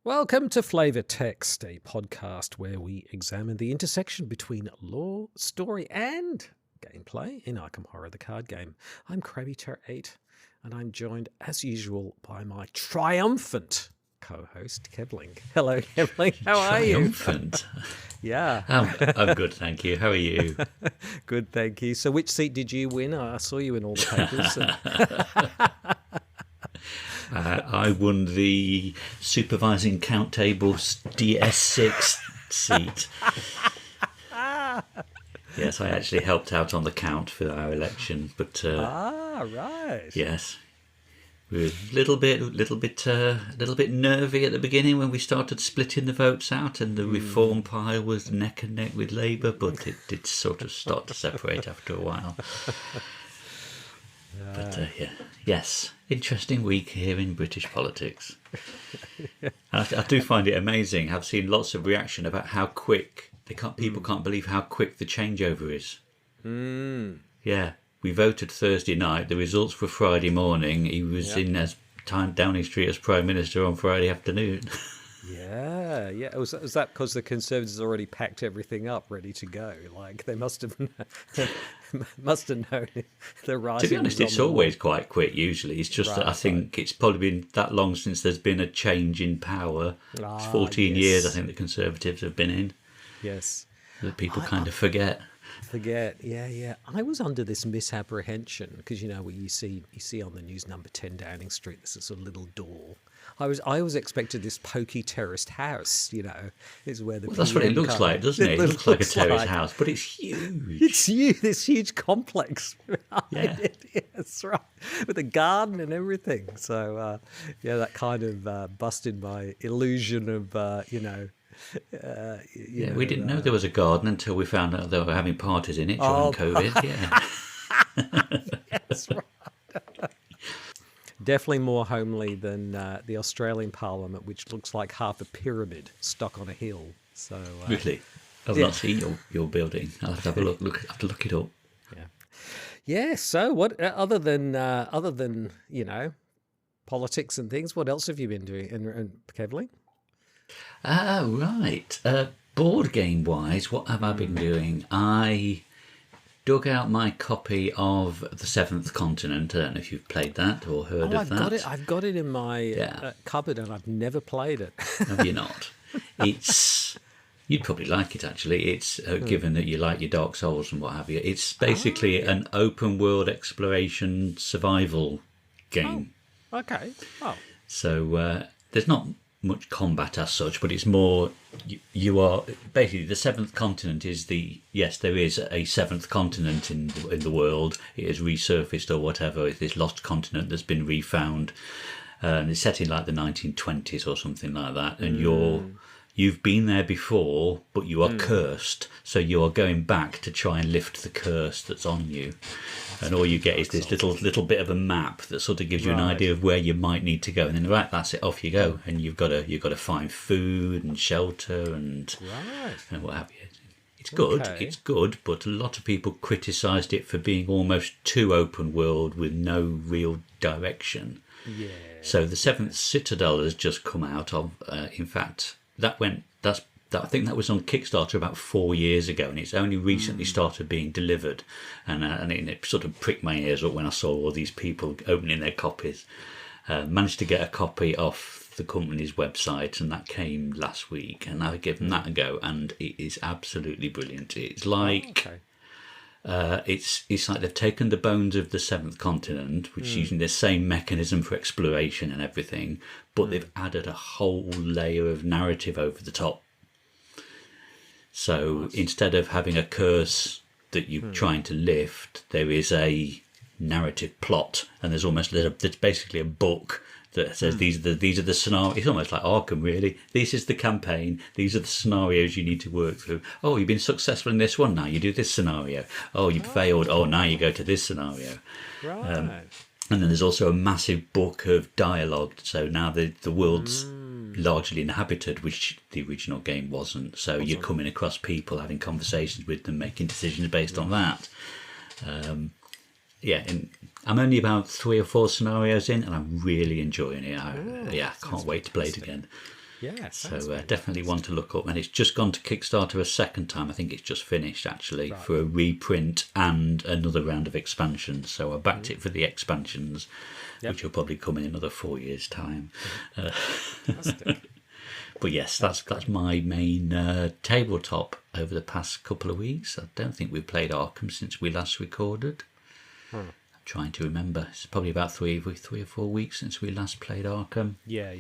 Welcome to Flavour Text, a podcast where we examine the intersection between lore, story, and gameplay in Arkham Horror, the card game. I'm CrabbyTerror8, and I'm joined, as usual, by my triumphant co-host, Kevling. Hello, Kevling. How are you? Triumphant? Yeah. I'm good, thank you. How are you? Good, thank you. So which seat did you win? I saw you in all the papers. I won the supervising count table's DS6 seat. Yes, I actually helped out on the count for our election, but right. yes, we were a little bit nervy at the beginning when we started splitting the votes out, and the Reform pile was neck and neck with Labour, but it did sort of start to separate after a while. But yes, interesting week here in British politics. I do find it amazing. I've seen lots of reaction about how quick people can't believe how quick the changeover is. Yeah, we voted Thursday night. The results were Friday morning. He was in as Downing Street as Prime Minister on Friday afternoon. Yeah. Was that because the Conservatives already packed everything up, ready to go? Like they must have known the rising. To be honest, it's always quite quick. Usually, it's just that I think it's probably been that long since there's been a change in power. It's 14 years, I think, the Conservatives have been in. Yes, that people kind of forget. Yeah. I was under this misapprehension because you see on the news number 10 Downing Street, there's a sort of little door. I always expected this pokey terraced house, is where the that's what it looks like, doesn't it? It looks like a terraced house, but it's huge. It's huge, this huge complex. Yeah. That's right, with a garden and everything. So that kind of busted my illusion of we didn't know there was a garden until we found out they were having parties in it during COVID. Yeah, that's right. Definitely more homely than the Australian Parliament, which looks like half a pyramid stuck on a hill. So really, I've not seen your building. I'll have to have a look. I have to look it up. Yeah. So what other than politics and things? What else have you been doing, and Kevling? Right. Board game wise, what have I been doing? I dug out my copy of The Seventh Continent. I don't know if you've played that or heard of that. I've got it in my cupboard, and I've never played it. Have you not? You'd probably like it, actually. It's given that you like your Dark Souls and what have you. It's basically an open world exploration survival game. Oh, okay. Oh. So there's not much combat as such, but it's more you are basically the seventh continent is there is a seventh continent in the world. It is resurfaced or whatever. It's this lost continent that's been refound, and it's set in like the 1920s or something like that. And you've been there before, but you are cursed, so you are going back to try and lift the curse that's on you. And all you get is this little bit of a map that sort of gives you an idea of where you might need to go, and then that's it, off you go, and you've got to find food and shelter and what have you. It's good, It's good, but a lot of people criticised it for being almost too open world with no real direction. Yeah. So the Seventh Citadel has just come out of. In fact, I think that was on Kickstarter about 4 years ago, and it's only recently started being delivered. And it sort of pricked my ears up when I saw all these people opening their copies. Managed to get a copy off the company's website, and that came last week. And I've given that a go, and it is absolutely brilliant. It's like it's like they've taken the bones of the Seventh Continent, which is using the same mechanism for exploration and everything, but they've added a whole layer of narrative over the top. So instead of having a curse that you're trying to lift, there is a narrative plot, and there's basically a book that says these are the scenarios. It's almost like Arkham, really. This is the campaign. These are the scenarios you need to work through. Oh, you've been successful in this one. Now you do this scenario. Oh, you've failed. Oh, now you go to this scenario. Right. And then there's also a massive book of dialogue. So now the world's largely inhabited, which the original game wasn't. So you're coming across people, having conversations with them, making decisions based on that. And I'm only about 3 or 4 scenarios in, and I'm really enjoying it. I can't wait to play it again. Yeah, So sounds definitely one to look up. And it's just gone to Kickstarter a second time. I think it's just finished, actually, Right. for a reprint and another round of expansions. So I backed it for the expansions, which will probably come in another 4 years' time. Fantastic. But yes, that's my main tabletop over the past couple of weeks. I don't think we've played Arkham since we last recorded. I'm trying to remember. It's probably about 3 or 4 weeks since we last played Arkham. Yeah.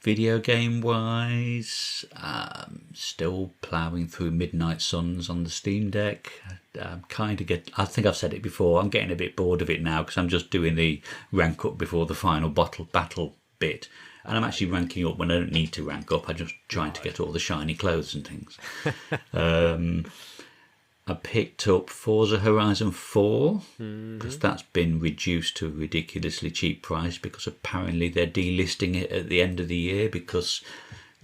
Video game wise, still ploughing through Midnight Suns on the Steam Deck. I think I've said it before, I'm getting a bit bored of it now because I'm just doing the rank up before the final battle bit. And I'm actually ranking up when I don't need to rank up. I'm just trying to get all the shiny clothes and things. I picked up Forza Horizon 4 because that's been reduced to a ridiculously cheap price because apparently they're delisting it at the end of the year because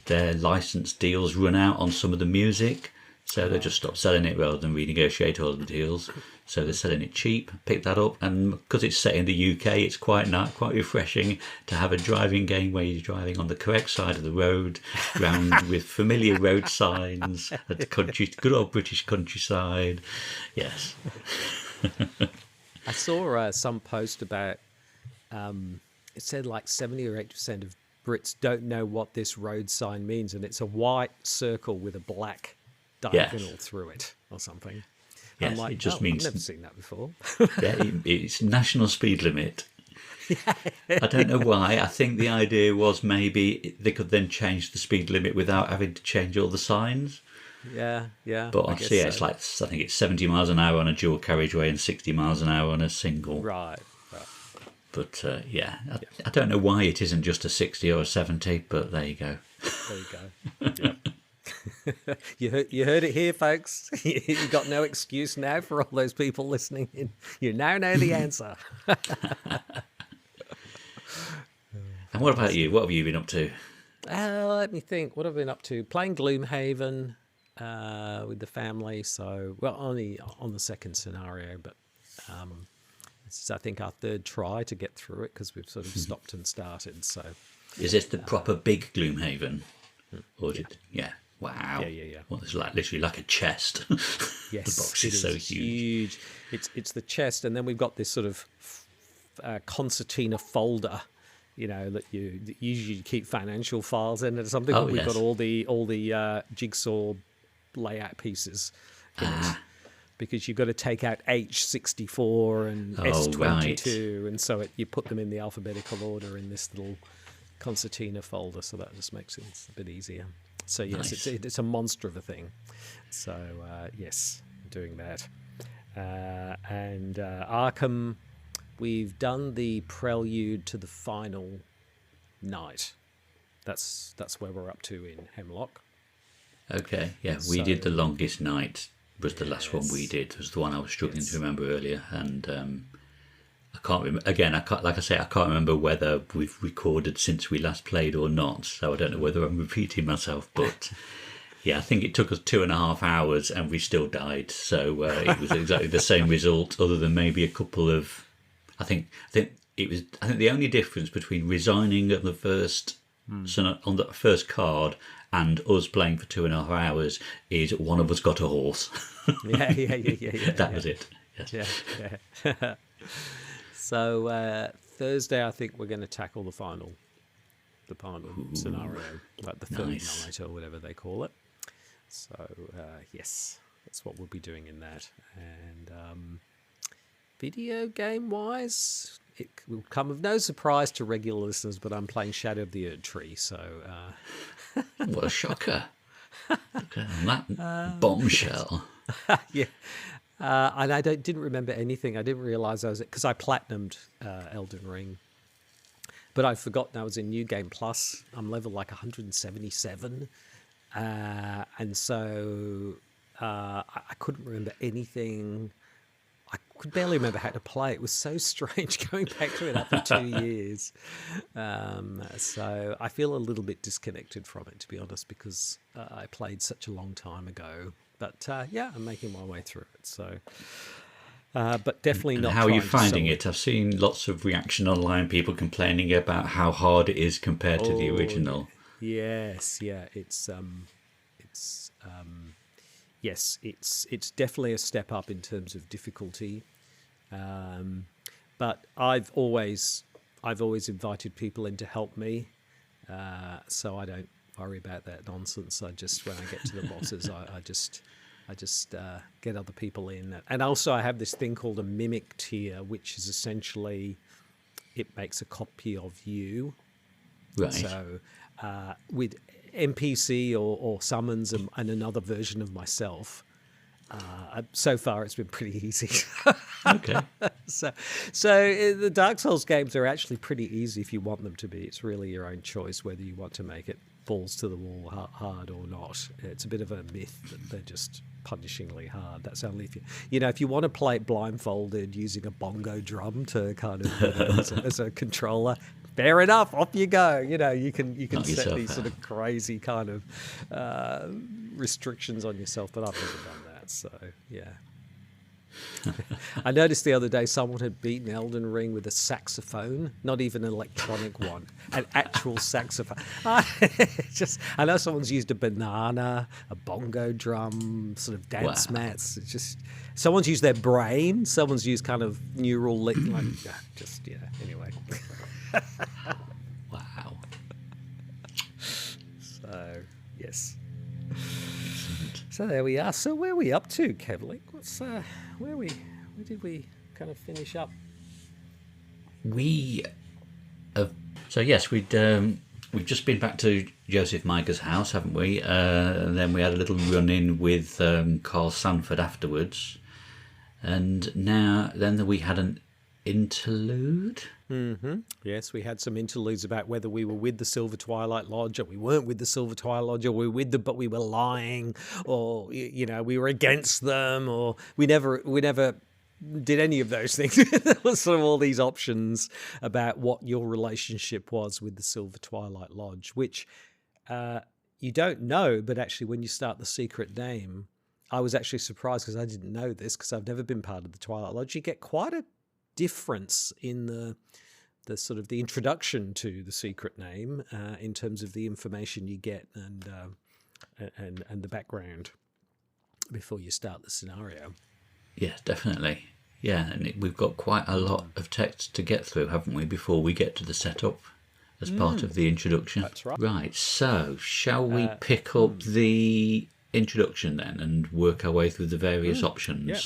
their license deals run out on some of the music. So they just stopped selling it rather than renegotiate all the deals. So they're selling it cheap. Picked that up, and because it's set in the UK, it's quite nice, quite refreshing to have a driving game where you're driving on the correct side of the road, round with familiar road signs, at the country, good old British countryside. Yes. I saw some post about it said like 70 or 80% of Brits don't know what this road sign means, and it's a white circle with a black diagonal through it or something. Yes, I'm like, it just means I've never seen that before. it's national speed limit. I don't know why. I think the idea was maybe they could then change the speed limit without having to change all the signs. Yeah. But I see it's like, I think it's 70 miles an hour on a dual carriageway and 60 miles an hour on a single. Right. But I don't know why it isn't just a 60 or a 70, but there you go. There you go. Yep. You heard it here, folks. You got no excuse now for all those people listening in. You now know the answer. And what about you? What have you been up to? Let me think. What have I been up to? Playing Gloomhaven with the family. So, well, only on the second scenario, but this is, I think, our third try to get through it because we've sort of stopped and started. So, is this the proper big Gloomhaven? Or is it? Yeah. Wow. Yeah. Well, it's like literally like a chest. Yes, the box is so huge. It's the chest, and then we've got this sort of concertina folder, that you usually keep financial files in or something. Oh, but we've yes. got all the jigsaw layout pieces in it. Because you've got to take out H64 and S22, right. And so you put them in the alphabetical order in this little concertina folder, so that just makes it a bit easier. So yes, nice. It's a monster of a thing. So yes, doing that. And Arkham, we've done the prelude to the final night. That's where we're up to in Hemlock. Okay, yeah, we did the longest night. Was the last one we did. It was the one I was struggling to remember earlier, and I can't remember. Again, I can't remember whether we've recorded since we last played or not. So I don't know whether I'm repeating myself, but yeah, I think it took us 2.5 hours, and we still died. So it was exactly the same result, other than maybe a couple of. I think the only difference between resigning at the first on the first card and us playing for 2.5 hours is one of us got a horse. Yeah. That was it. Yes. Yeah. So Thursday, I think we're going to tackle the final scenario, like the third night or whatever they call it. So yes, that's what we'll be doing in that. And video game wise, it will come of no surprise to regular listeners, but I'm playing Shadow of the Erd Tree. So what a shocker! Okay, that bombshell. Yeah. And I didn't remember anything. I didn't realise I was because I platinumed Elden Ring, but I've forgotten I was in New Game Plus. I'm level like 177, and so I couldn't remember anything. I could barely remember how to play. It was so strange going back to it after 2 years. So I feel a little bit disconnected from it, to be honest, because I played such a long time ago. But yeah, I'm making my way through it. So but definitely And not. how are you trying to finding sell it? I've seen lots of reaction online, people complaining about how hard it is compared to the Oh, original. yes, yeah. It's yes, it's definitely a step up in terms of difficulty. Um, but I've always invited people in to help me, so I don't worry about that nonsense. I just when I get to the bosses, I just get other people in, and also I have this thing called a mimic tier, which is essentially it makes a copy of you. Right. So with NPC or summons and another version of myself. So far, it's been pretty easy. Okay. so, so the Dark Souls games are actually pretty easy if you want them to be. It's really your own choice whether you want to make it balls to the wall hard or not. It's a bit of a myth that they're just punishingly hard. That's only if if you want to play it blindfolded using a bongo drum to kind of as a controller. Fair enough. Off you go. You can Knock set yourself these sort out. of crazy kind of restrictions on yourself, but I've never done that. So yeah. I noticed the other day someone had beaten Elden Ring with a saxophone, not even an electronic one, an actual saxophone. I know someone's used a banana, a bongo drum, sort of dance Wow. mats. It's just someone's used their brain, someone's used kind of neural anyway. Wow. So yes. So there we are. So where are we up to, Kevling? Where did we kind of finish up? We have, so yes, we've just been back to Joseph Miger's house, haven't we? And then we had a little run in with Carl Sanford afterwards, and then we had an interlude. Mm-hmm. Yes, we had some interludes about whether we were with the Silver Twilight Lodge or we weren't with the Silver Twilight Lodge, or we were with them but we were lying, or we were against them, or we never did any of those things. There was sort of all these options about what your relationship was with the Silver Twilight Lodge, which you don't know, but actually when you start the secret name, I was actually surprised because I didn't know this because I've never been part of the Twilight Lodge. You get quite a difference in the sort of the introduction to the secret name in terms of the information you get and the background before you start the scenario. Yes, definitely. Yeah, and we've got quite a lot of text to get through, haven't we, before we get to the setup as part of the introduction. That's right. Right, so shall we pick up the introduction then and work our way through the various options? Yeah.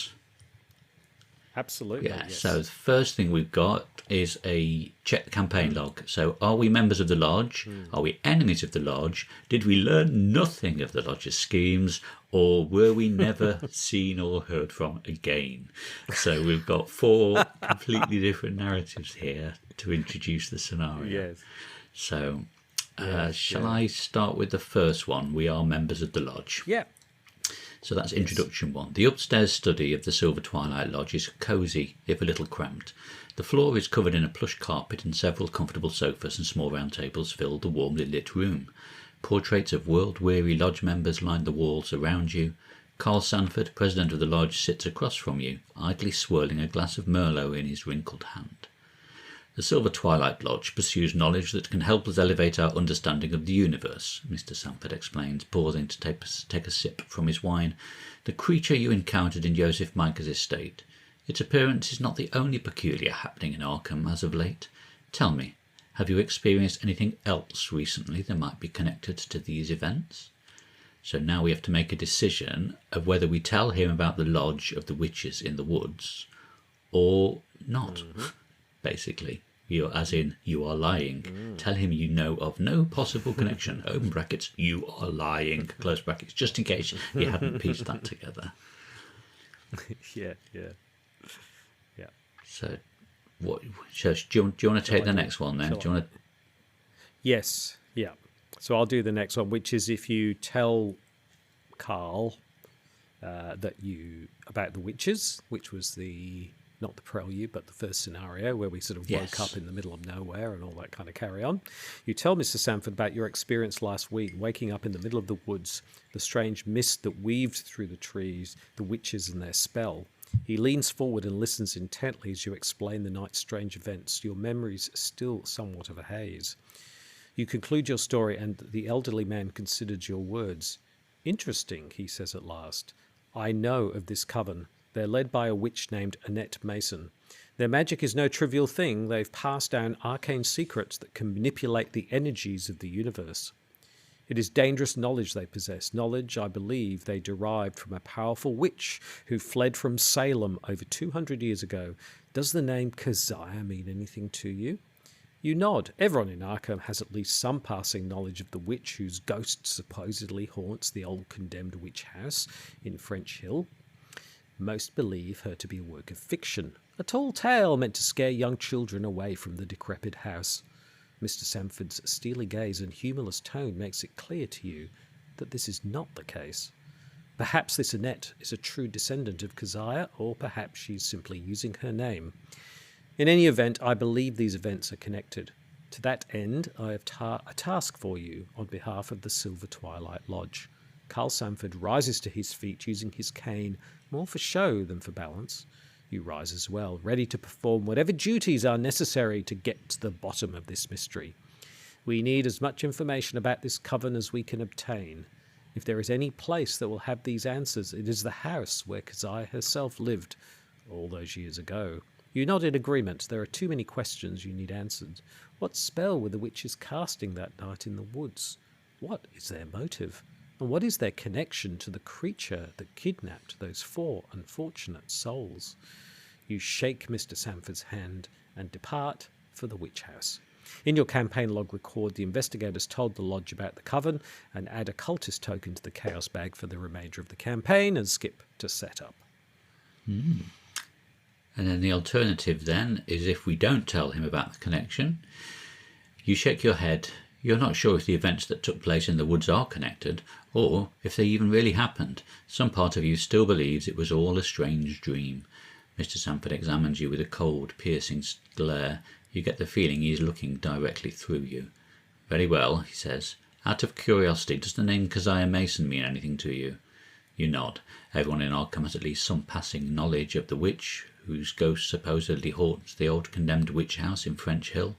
Absolutely. Yeah, Yes. so the first thing we've got is a check the campaign log. So are we members of the lodge? Are we enemies of the lodge? Did we learn nothing of the lodge's schemes? Or were we never seen or heard from again? So we've got 4 completely different narratives here to introduce the scenario. Yes. So shall I start with the first one? We are members of the lodge. Yeah. So that's introduction 1. The upstairs study of the Silver Twilight Lodge is cosy, if a little cramped. The floor is covered in a plush carpet and several comfortable sofas and small round tables fill the warmly lit room. Portraits of world-weary lodge members line the walls around you. Carl Sanford, president of the lodge, sits across from you, idly swirling a glass of Merlot in his wrinkled hand. The Silver Twilight Lodge pursues knowledge that can help us elevate our understanding of the universe, Mr. Sanford explains, pausing to take a sip from his wine. The creature you encountered in Joseph Miger's estate. Its appearance is not the only peculiar happening in Arkham as of late. Tell me, have you experienced anything else recently that might be connected to these events? So now we have to make a decision of whether we tell him about the lodge of the witches in the woods or not, basically. As in, you are lying. Tell him you know of no possible connection. Open brackets, you are lying. Close brackets, just in case you hadn't pieced that together. Yeah. So, what? Do you want to take the next one then? Do you want to? Yes. Yeah. So I'll do the next one, which is if you tell Carl about the witches, which was not the prelude, but the first scenario where we sort of woke up in the middle of nowhere and all that kind of carry on. You tell Mr. Sanford about your experience last week, waking up in the middle of the woods, the strange mist that weaved through the trees, the witches and their spell. He leans forward and listens intently as you explain the night's strange events, your memories still somewhat of a haze. You conclude your story, and the elderly man considers your words. Interesting, he says at last. I know of this coven. They're led by a witch named Annette Mason. Their magic is no trivial thing. They've passed down arcane secrets that can manipulate the energies of the universe. It is dangerous knowledge they possess, knowledge I believe they derived from a powerful witch who fled from Salem over 200 years ago. Does the name Keziah mean anything to you? You nod. Everyone in Arkham has at least some passing knowledge of the witch whose ghost supposedly haunts the old condemned witch house in French Hill. Most believe her to be a work of fiction, a tall tale meant to scare young children away from the decrepit house. Mr. Sanford's steely gaze and humourless tone makes it clear to you that this is not the case. Perhaps this Annette is a true descendant of Keziah, or perhaps she's simply using her name. In any event, I believe these events are connected. To that end, I have a task for you on behalf of the Silver Twilight Lodge. Carl Sanford rises to his feet using his cane more for show than for balance. You rise as well, ready to perform whatever duties are necessary to get to the bottom of this mystery. We need as much information about this coven as we can obtain. If there is any place that will have these answers, it is the house where Keziah herself lived all those years ago. You nod in agreement. There are too many questions you need answered. What spell were the witches casting that night in the woods? What is their motive? And what is their connection to the creature that kidnapped those 4 unfortunate souls? You shake Mr. Sanford's hand and depart for the witch house. In your campaign log record, the investigators told the lodge about the coven and add a cultist token to the chaos bag for the remainder of the campaign and skip to setup. And then the alternative then is if we don't tell him about the connection, you shake your head. You're not sure if the events that took place in the woods are connected, or if they even really happened. Some part of you still believes it was all a strange dream. Mr. Sanford examines you with a cold, piercing glare. You get the feeling he is looking directly through you. Very well, he says. Out of curiosity, does the name Keziah Mason mean anything to you? You nod. Everyone in Arkham has at least some passing knowledge of the witch, whose ghost supposedly haunts the old condemned witch house in French Hill.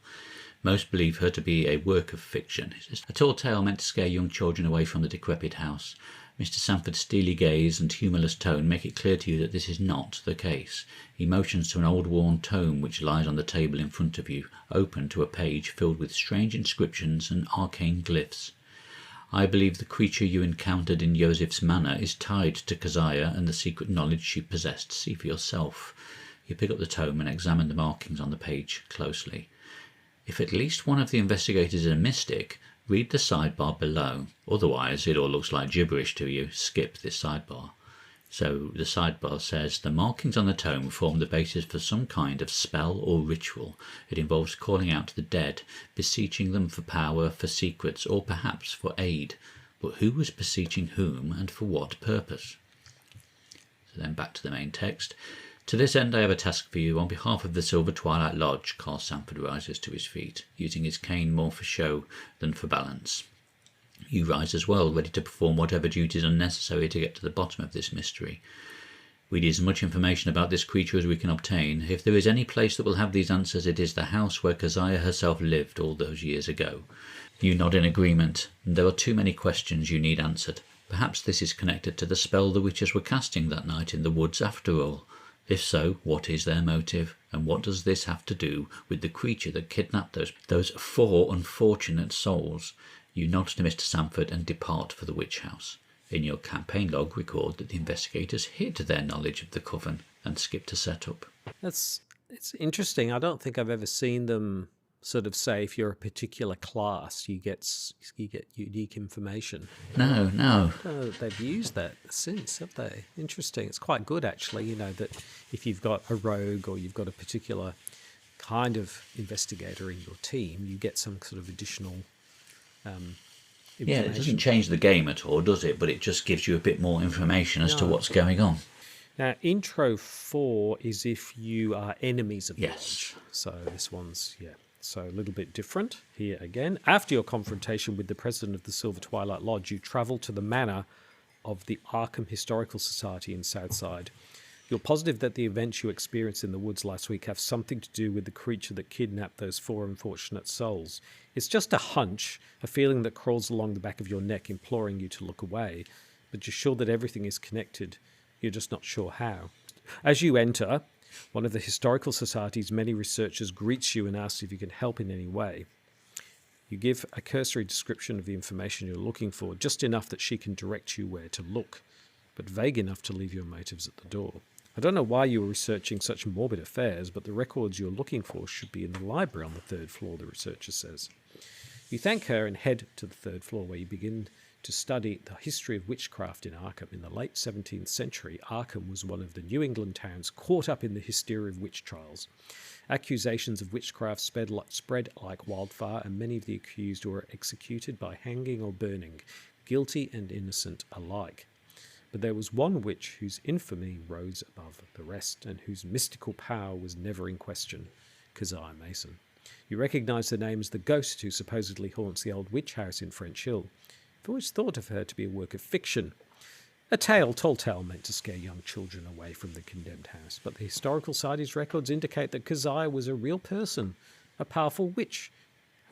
Most believe her to be a work of fiction. A tall tale meant to scare young children away from the decrepit house. Mr. Sanford's steely gaze and humourless tone make it clear to you that this is not the case. He motions to an old worn tome which lies on the table in front of you, open to a page filled with strange inscriptions and arcane glyphs. I believe the creature you encountered in Joseph's manor is tied to Keziah and the secret knowledge she possessed. See for yourself. You pick up the tome and examine the markings on the page closely. If at least one of the investigators is a mystic, read the sidebar below. Otherwise, it all looks like gibberish to you. Skip this sidebar. So the sidebar says, the markings on the tome form the basis for some kind of spell or ritual. It involves calling out to the dead, beseeching them for power, for secrets, or perhaps for aid. But who was beseeching whom and for what purpose? So then back to the main text. To this end I have a task for you. On behalf of the Silver Twilight Lodge, Carl Sanford rises to his feet, using his cane more for show than for balance. You rise as well, ready to perform whatever duties are necessary to get to the bottom of this mystery. We need as much information about this creature as we can obtain. If there is any place that will have these answers, it is the house where Keziah herself lived all those years ago. You nod in agreement, and there are too many questions you need answered. Perhaps this is connected to the spell the witches were casting that night in the woods after all. If so, what is their motive, and what does this have to do with the creature that kidnapped those 4 unfortunate souls? You nod to Mr. Sanford and depart for the witch house. In your campaign log, record that the investigators hid their knowledge of the coven and skip to setup. It's interesting. I don't think I've ever seen them sort of say if you're a particular class, you get unique information. No. I don't know that they've used that since, have they? Interesting. It's quite good, actually, that if you've got a rogue or you've got a particular kind of investigator in your team, you get some sort of additional information. Yeah, it doesn't change the game at all, does it? But it just gives you a bit more information as to what's going on. Now, intro 4 is if you are enemies of the Yes. lodge. So this one's, so a little bit different here again. After your confrontation with the president of the Silver Twilight Lodge, you travel to the manor of the Arkham Historical Society in Southside. You're positive that the events you experienced in the woods last week have something to do with the creature that kidnapped those 4 unfortunate souls. It's just a hunch, a feeling that crawls along the back of your neck, imploring you to look away. But you're sure that everything is connected. You're just not sure how. As you enter, one of the Historical Society's many researchers greets you and asks if you can help in any way. You give a cursory description of the information you're looking for, just enough that she can direct you where to look, but vague enough to leave your motives at the door. I don't know why you are researching such morbid affairs, but the records you're looking for should be in the library on the 3rd floor, the researcher says. You thank her and head to the 3rd floor, where you begin to study the history of witchcraft in Arkham. In the late 17th century, Arkham was one of the New England towns caught up in the hysteria of witch trials. Accusations of witchcraft spread like wildfire, and many of the accused were executed by hanging or burning, guilty and innocent alike. But there was one witch whose infamy rose above the rest, and whose mystical power was never in question, Keziah Mason. You recognise the name as the ghost who supposedly haunts the old witch house in French Hill. You've always thought of her to be a work of fiction, a tall tale meant to scare young children away from the condemned house. But the Historical Society's records indicate that Keziah was a real person, a powerful witch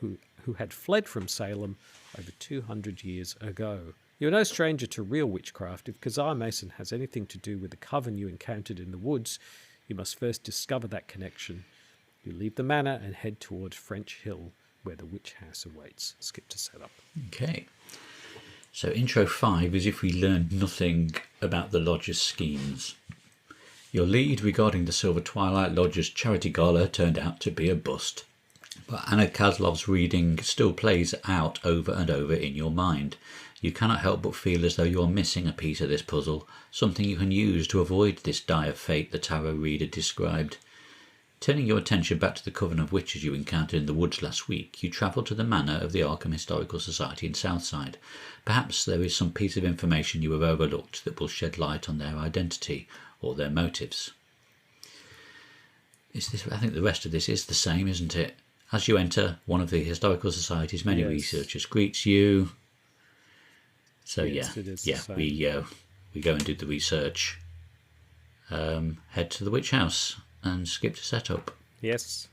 who had fled from Salem over 200 years ago. You're no stranger to real witchcraft. If Keziah Mason has anything to do with the coven you encountered in the woods, you must first discover that connection. You leave the manor and head towards French Hill, where the witch house awaits. Skip to setup. Okay. So intro 5 is if we learn nothing about the Lodge's schemes. Your lead regarding the Silver Twilight Lodge's charity gala turned out to be a bust. But Anna Kaslov's reading still plays out over and over in your mind. You cannot help but feel as though you are missing a piece of this puzzle, something you can use to avoid this dire fate the tarot reader described. Turning your attention back to the coven of witches you encountered in the woods last week, you travel to the manor of the Arkham Historical Society in Southside. Perhaps there is some piece of information you have overlooked that will shed light on their identity or their motives. I think the rest of this is the same, isn't it? As you enter, one of the Historical Society's many researchers greets you. So yes, we go and do the research. Head to the witch house and skip to setup. Yes.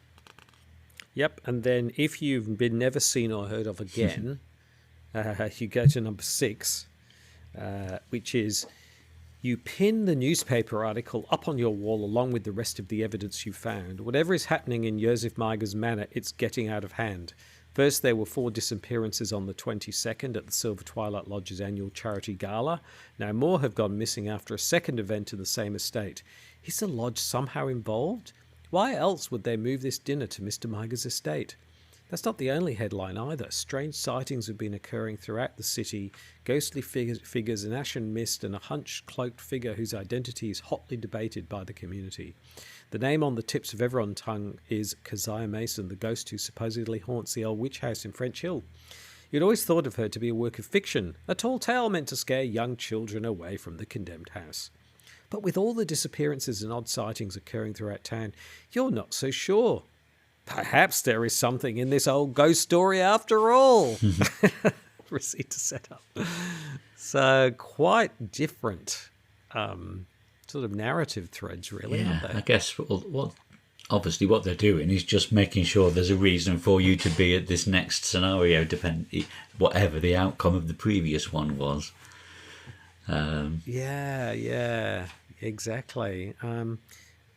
Yep, and then if you've been never seen or heard of again, you go to number 6, which is you pin the newspaper article up on your wall along with the rest of the evidence you found. Whatever is happening in Joseph Meiger's manor, it's getting out of hand. First, there were 4 disappearances on the 22nd at the Silver Twilight Lodge's annual charity gala. Now more have gone missing after a second event in the same estate. Is the lodge somehow involved? Why else would they move this dinner to Mr. Meiger's estate? That's not the only headline either. Strange sightings have been occurring throughout the city, ghostly figures in ashen mist, and a hunched, cloaked figure whose identity is hotly debated by the community. The name on the tips of everyone's tongue is Keziah Mason, the ghost who supposedly haunts the old witch house in French Hill. You'd always thought of her to be a work of fiction, a tall tale meant to scare young children away from the condemned house. But with all the disappearances and odd sightings occurring throughout town, you're not so sure. Perhaps there is something in this old ghost story after all. Proceed to set up. So quite different sort of narrative threads, really, aren't they? I guess obviously what they're doing is just making sure there's a reason for you to be at this next scenario, whatever the outcome of the previous one was. Yeah, exactly.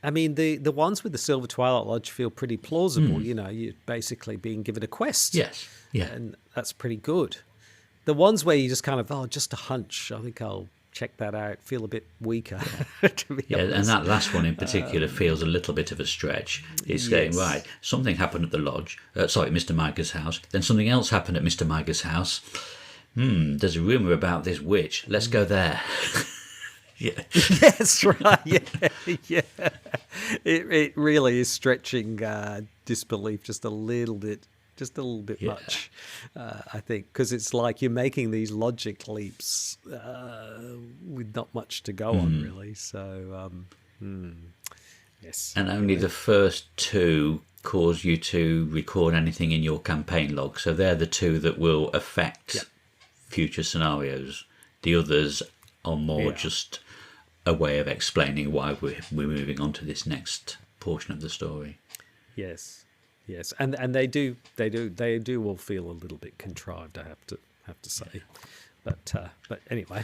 I mean, the ones with the Silver Twilight Lodge feel pretty plausible. You know, you're basically being given a quest. Yes, yeah. And that's pretty good. The ones where you just kind of, just a hunch, I think I'll check that out, feel a bit weaker, to be honest. And that last one in particular feels a little bit of a stretch. It's saying, right, something happened at the lodge, Mr. Meiger's house, then something else happened at Mr. Meiger's house. There's a rumour about this witch. Let's go there. Yeah. That's right. Yeah. It really is stretching disbelief just a little bit much, I think, because it's like you're making these logic leaps with not much to go on, really. So, yes. And only the first 2 cause you to record anything in your campaign log. So they're the 2 that will affect future scenarios. The others are more just a way of explaining why we're moving on to this next portion of the story. Yes, yes, and they do all feel a little bit contrived. I have to say, but anyway,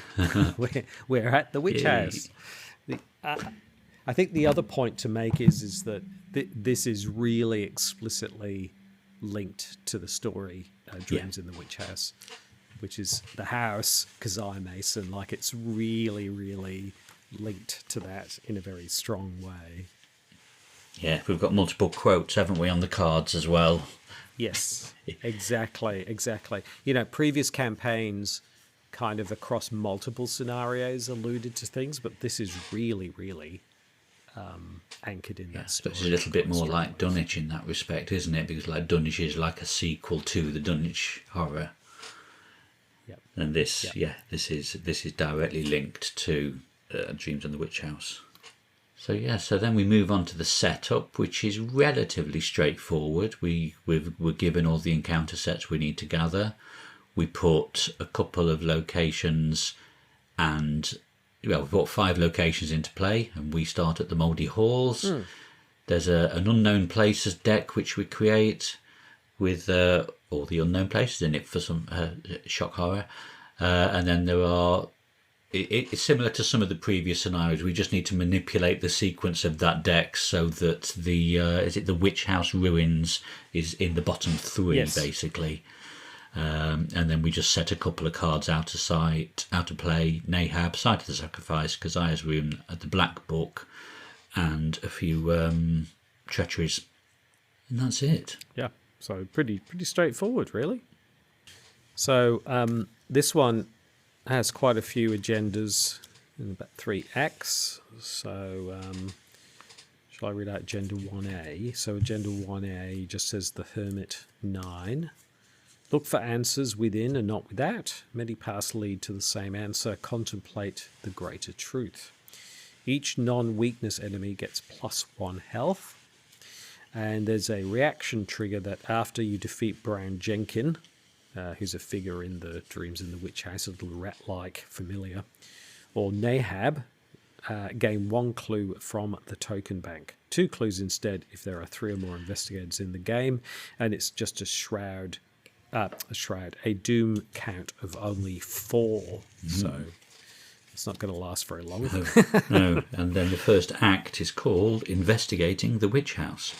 we're at the witch house. I think the other point to make is that this is really explicitly linked to the story Dreams in the Witch House, which is the house Keziah Mason. Like, it's really, really linked to that in a very strong way. Yeah, we've got multiple quotes, haven't we, on the cards as well? Yes, exactly. You know, previous campaigns kind of across multiple scenarios alluded to things, but this is really, really anchored in that story. It's a little bit more like Dunwich in that respect, isn't it? Because like Dunwich is like a sequel to the Dunwich horror. Yep. And this is directly linked to Dreams in the Witch House. So then we move on to the setup, which is relatively straightforward. We're given all the encounter sets we need to gather. We put a couple of locations and we've got 5 locations into play, and we start at the Mouldy Halls. There's an unknown places deck which we create with all the unknown places in it for some shock horror. And then there are... It's similar to some of the previous scenarios. We just need to manipulate the sequence of that deck so that the Witch House Ruins is in the bottom 3, yes, basically. And then we just set a couple of cards out of play. Nahab, Site of the Sacrifice, Keziah's Room, the Black Book, and a few treacheries. And that's it. Yeah, so pretty straightforward, really. So this one has quite a few agendas in about 3 acts. So shall I read out Agenda 1A? So Agenda 1A just says the Hermit 9. Look for answers within and not without. Many paths lead to the same answer. Contemplate the greater truth. Each non-weakness enemy gets +1 health. And there's a reaction trigger that after you defeat Brown Jenkin, who's a figure in the Dreams in the Witch House, a little rat-like familiar, or Nahab, gain 1 clue from the token bank. 2 clues instead if there are 3 or more investigators in the game, and it's just a doom count of only 4. So it's not going to last very long. No. And then the first act is called Investigating the Witch House.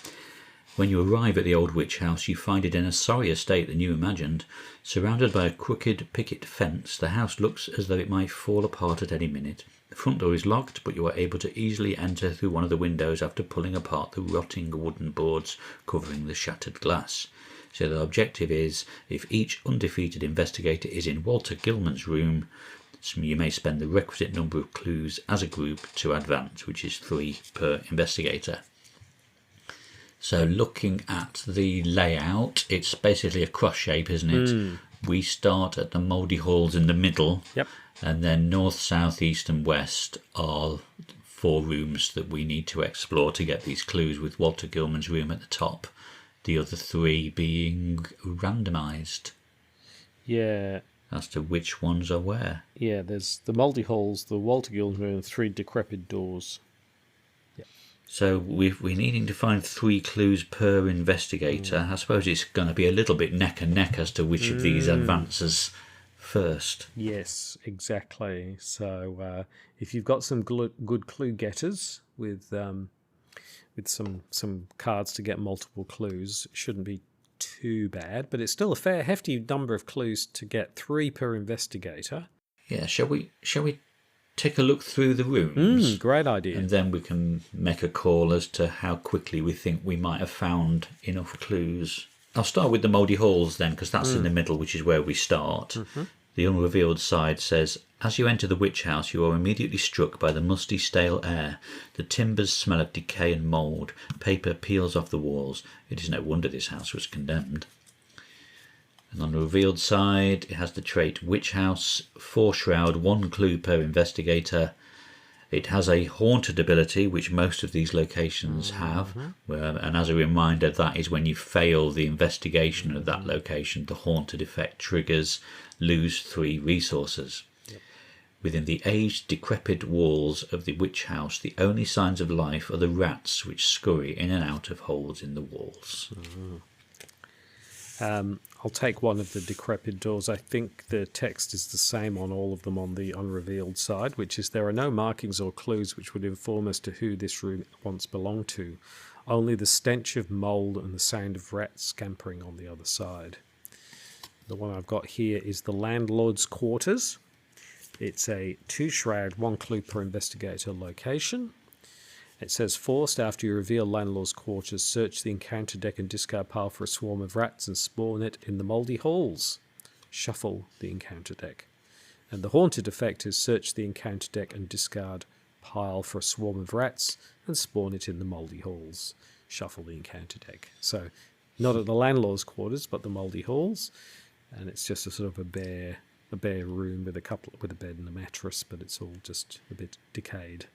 When you arrive at the old witch house, you find it in a sorrier state than you imagined. Surrounded by a crooked picket fence, the house looks as though it might fall apart at any minute. The front door is locked, but you are able to easily enter through one of the windows after pulling apart the rotting wooden boards covering the shattered glass. So the objective is, if each undefeated investigator is in Walter Gilman's room, you may spend the requisite number of clues as a group to advance, which is 3 per investigator. So looking at the layout, it's basically a cross shape, isn't it? We start at the Mouldy Halls in the middle. Yep. And then north, south, east and west are 4 rooms that we need to explore to get these clues, with Walter Gilman's room at the top. The other 3 being randomised. Yeah. As to which ones are where. Yeah, there's the Mouldy Halls, the Walter Gilman's room, and 3 decrepit doors. So we're needing to find 3 clues per investigator. I suppose it's going to be a little bit neck and neck as to which of these advances first. Yes, exactly. So if you've got some good clue getters with some cards to get multiple clues, it shouldn't be too bad. But it's still a fair hefty number of clues to get 3 per investigator. Yeah, shall we take a look through the rooms? Great idea. And then we can make a call as to how quickly we think we might have found enough clues. I'll start with the Mouldy Halls then, because that's in the middle, which is where we start. The unrevealed side says, as you enter the witch house, you are immediately struck by the musty, stale air. The timbers smell of decay and mould. Paper peels off the walls. It is no wonder this house was condemned. And on the revealed side, it has the trait Witch House, 4 shroud, 1 clue per investigator. It has a haunted ability, which most of these locations have. And as a reminder, that is when you fail the investigation of that location, the haunted effect triggers, lose 3 resources. Within the aged, decrepit walls of the witch house, the only signs of life are the rats which scurry in and out of holes in the walls. I'll take one of the decrepit doors. I think the text is the same on all of them on the unrevealed side, which is there are no markings or clues which would inform as to who this room once belonged to. Only the stench of mould and the sound of rats scampering on the other side. The one I've got here is the landlord's quarters. It's a 2-shroud, 1 clue per investigator location. It says, forced after you reveal landlord's quarters, search the encounter deck and discard pile for a swarm of rats and spawn it in the mouldy halls. Shuffle the encounter deck. And the haunted effect is search the encounter deck and discard pile for a swarm of rats and spawn it in the mouldy halls. Shuffle the encounter deck. So not at the landlord's quarters, but the mouldy halls. And it's just a sort of a bare room with a bed and a mattress, but it's all just a bit decayed.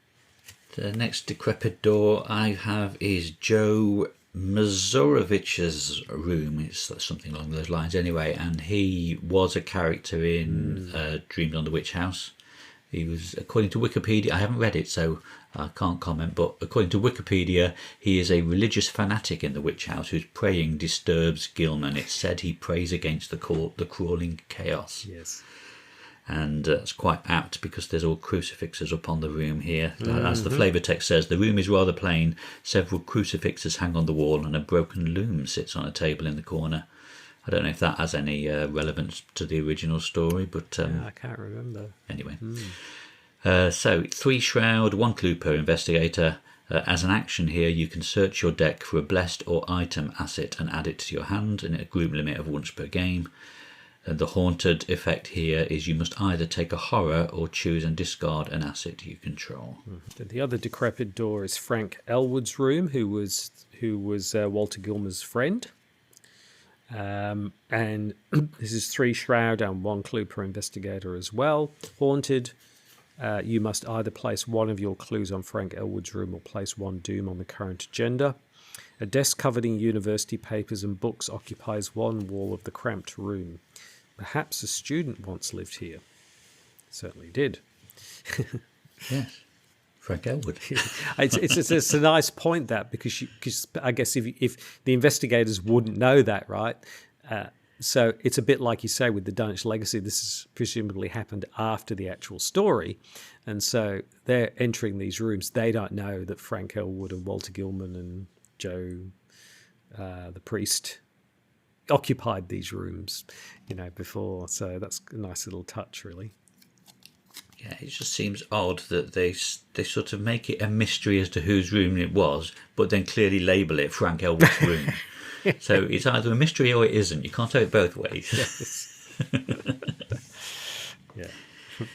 The next decrepit door I have is Joe Mazorovich's room. It's something along those lines anyway, and he was a character in Dreamed on the Witch House. He was, according to Wikipedia, I haven't read it so I can't comment, but according to Wikipedia, he is a religious fanatic in the witch house whose praying disturbs Gilman. It's said he prays against the crawling chaos. Yes. And it's quite apt because there's all crucifixes up on the room here. As the Flavour Text says, the room is rather plain. Several crucifixes hang on the wall and a broken loom sits on a table in the corner. I don't know if that has any relevance to the original story, but... I can't remember. Anyway. So, 3 shroud, 1 clue per investigator. As an action here, you can search your deck for a blessed or item asset and add it to your hand in a group limit of once per game. The haunted effect here is you must either take a horror or choose and discard an asset you control. The other decrepit door is Frank Elwood's room, who was Walter Gilmer's friend. And this is 3 shroud and 1 clue per investigator as well. Haunted, you must either place one of your clues on Frank Elwood's room or place 1 doom on the current agenda. A desk covered in university papers and books occupies one wall of the cramped room. Perhaps a student once lived here. Certainly did. Yes, Frank Elwood. It's a nice point, that, because I guess if the investigators wouldn't know that, right? So it's a bit like you say with the Dunwich Legacy. This has presumably happened after the actual story. And so they're entering these rooms. They don't know that Frank Elwood and Walter Gilman and Joe, the priest, occupied these rooms, before. So that's a nice little touch, really. Yeah, it just seems odd that they sort of make it a mystery as to whose room it was, but then clearly label it Frank Elwood's room. So it's either a mystery or it isn't. You can't have it both ways. Yes. Yeah,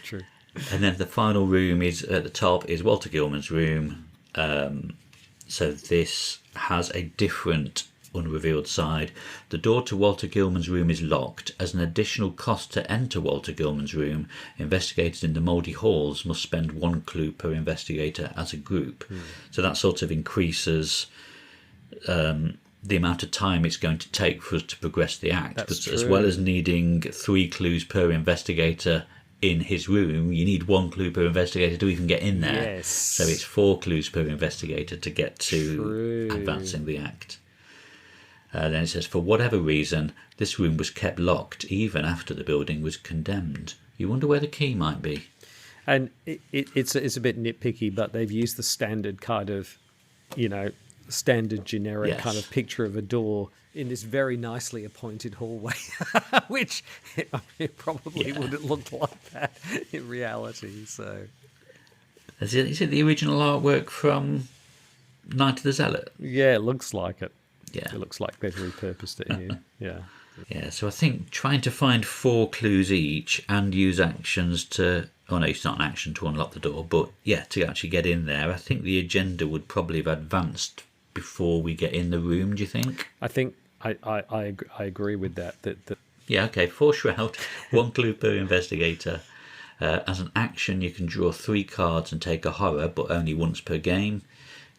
true. And then the final room is at the top is Walter Gilman's room. So this has a different unrevealed side. The door to Walter Gilman's room is locked. As an additional cost to enter Walter Gilman's room, investigators in the mouldy halls must spend 1 clue per investigator as a group. So that sort of increases the amount of time it's going to take for us to progress the act. That's As true. well as needing 3 clues per investigator in his room, you need 1 clue per investigator to even get in there. Yes. So it's 4 clues per investigator to get to True. advancing the act. Then it says, for whatever reason, this room was kept locked even after the building was condemned. You wonder where the key might be. And it's a bit nitpicky, but they've used the standard kind of, standard generic Yes. kind of picture of a door in this very nicely appointed hallway, which it probably wouldn't look like that in reality. So, Is it the original artwork from Night of the Zealot? yeah, it looks like it. Yeah. It looks like they've repurposed it here. Yeah. Yeah, so I think trying to find 4 clues each and use actions to... Oh, no, it's not an action to unlock the door, but yeah, to actually get in there. I think the agenda would probably have advanced before we get in the room, do you think? I think I agree with that. That Yeah, okay, 4 shroud, 1 clue per investigator. As an action, you can draw 3 cards and take a horror, but only once per game.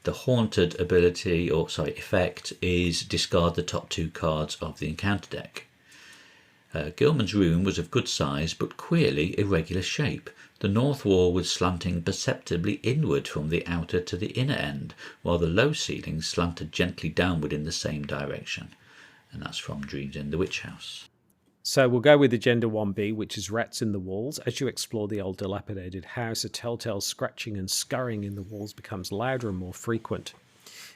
The haunted effect is discard the top 2 cards of the encounter deck. Gilman's room was of good size, but queerly irregular shape. The north wall was slanting perceptibly inward from the outer to the inner end, while the low ceiling slanted gently downward in the same direction. And that's from Dreams in the Witch House. So we'll go with Agenda 1B, which is rats in the walls. As you explore the old dilapidated house, a telltale scratching and scurrying in the walls becomes louder and more frequent.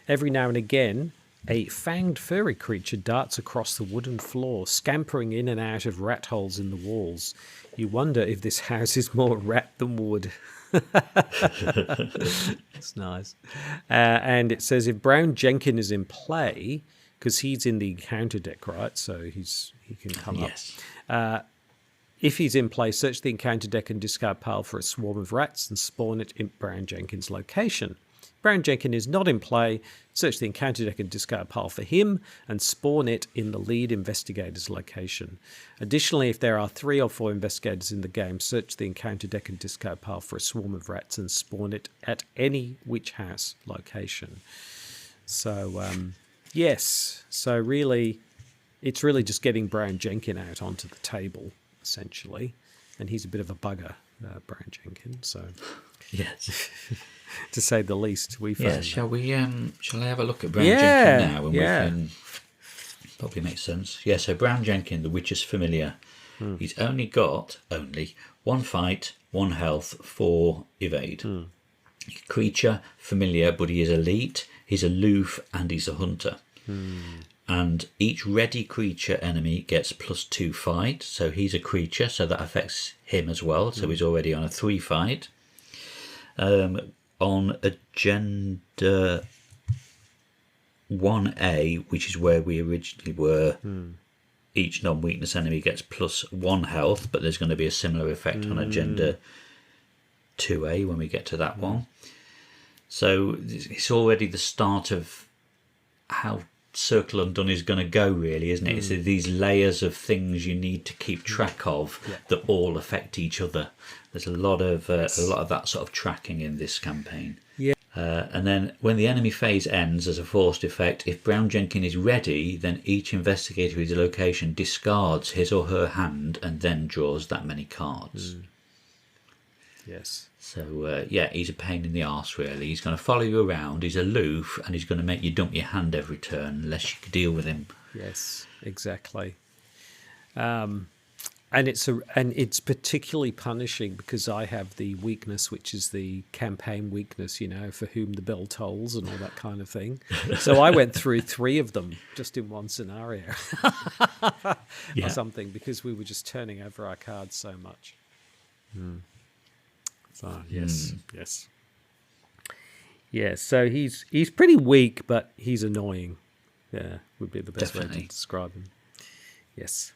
Every now and again, a fanged furry creature darts across the wooden floor, scampering in and out of rat holes in the walls. You wonder if this house is more rat than wood. That's nice. And it says if Brown Jenkin is in play, because he's in the encounter deck, right? So he can come up. If he's in play, search the encounter deck and discard pile for a swarm of rats and spawn it in Brown Jenkin's location. Brown Jenkin is not in play, search the encounter deck and discard pile for him and spawn it in the lead investigator's location. Additionally, if there are 3 or 4 investigators in the game, search the encounter deck and discard pile for a swarm of rats and spawn it at any witch house location. So, yes. So really, it's really just getting Brown Jenkin out onto the table, essentially. And he's a bit of a bugger, Brown Jenkin, so... Yes. To say the least, we found. Yeah, shall I have a look at Brown Jenkin now, and we can probably make sense. Yeah, so Brown Jenkin, the Witch's Familiar. He's only got 1 fight, 1 health, 4 evade. Creature, familiar, but he is elite. He's aloof, and he's a hunter. And each ready creature enemy gets +2 fight. So he's a creature, so that affects him as well. So he's already on a 3 fight. On Agenda 1A, which is where we originally were, each non-weakness enemy gets +1 health, but there's going to be a similar effect on Agenda 2A when we get to that one. So it's already the start of how Circle Undone is going to go, really, isn't it? It's these layers of things you need to keep track of that all affect each other. There's a lot of that sort of tracking in this campaign. Yeah. And then when the enemy phase ends as a forced effect, if Brown Jenkin is ready, then each investigator at his location discards his or her hand and then draws that many cards. Yes. So, he's a pain in the arse, really. He's going to follow you around, he's aloof, and he's going to make you dump your hand every turn unless you can deal with him. Yes, exactly. And it's particularly punishing because I have the weakness, which is the campaign weakness, for whom the bell tolls and all that kind of thing. So I went through 3 of them just in one scenario or something, because we were just turning over our cards so much. So yes. Yeah, so he's pretty weak, but he's annoying. Yeah, would be the best way to describe him. Yes.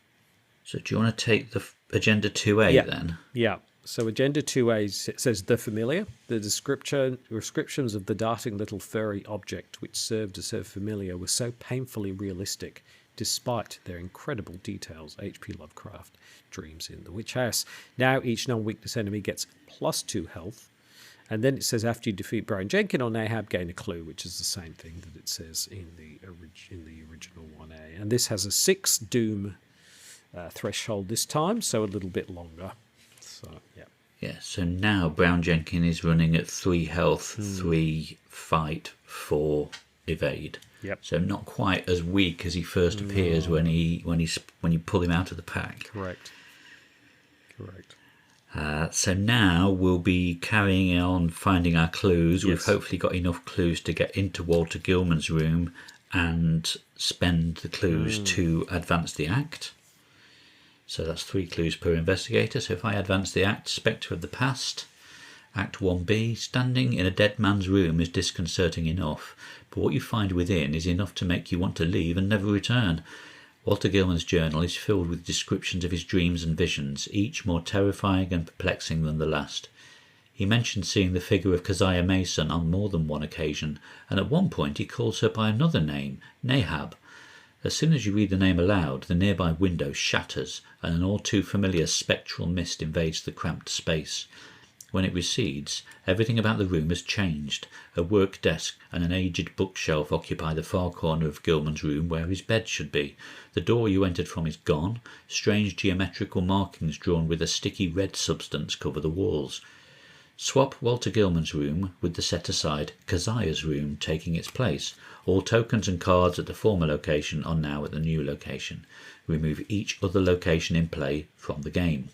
So do you want to take the Agenda 2A then? Yeah. So Agenda 2A says the familiar. The descriptions of the darting little furry object which served as her familiar were so painfully realistic, despite their incredible details. H.P. Lovecraft, Dreams in the Witch House. Now each non-weakness enemy gets +2 health. And then it says after you defeat Brown Jenkin or Nahab, gain a clue, which is the same thing that it says in the original 1A. And this has a 6 doom threshold this time, so a little bit longer. So so now Brown Jenkin is running at 3 health, 3 fight, 4 evade. So not quite as weak as he first appears when you pull him out of the pack. Correct. So now we'll be carrying on finding our clues. Yes. We've hopefully got enough clues to get into Walter Gilman's room and spend the clues to advance the act. So that's 3 clues per investigator. So if I advance the act, Spectre of the Past, Act 1B, standing in a dead man's room is disconcerting enough, but what you find within is enough to make you want to leave and never return. Walter Gilman's journal is filled with descriptions of his dreams and visions, each more terrifying and perplexing than the last. He mentions seeing the figure of Keziah Mason on more than one occasion, and at one point he calls her by another name, Nahab. As soon as you read the name aloud, the nearby window shatters, and an all too familiar spectral mist invades the cramped space. When it recedes, everything about the room has changed. A work desk and an aged bookshelf occupy the far corner of Gilman's room where his bed should be. The door you entered from is gone. Strange geometrical markings drawn with a sticky red substance cover the walls. Swap Walter Gilman's room with the set-aside Keziah's room taking its place. All tokens and cards at the former location are now at the new location. Remove each other location in play from the game.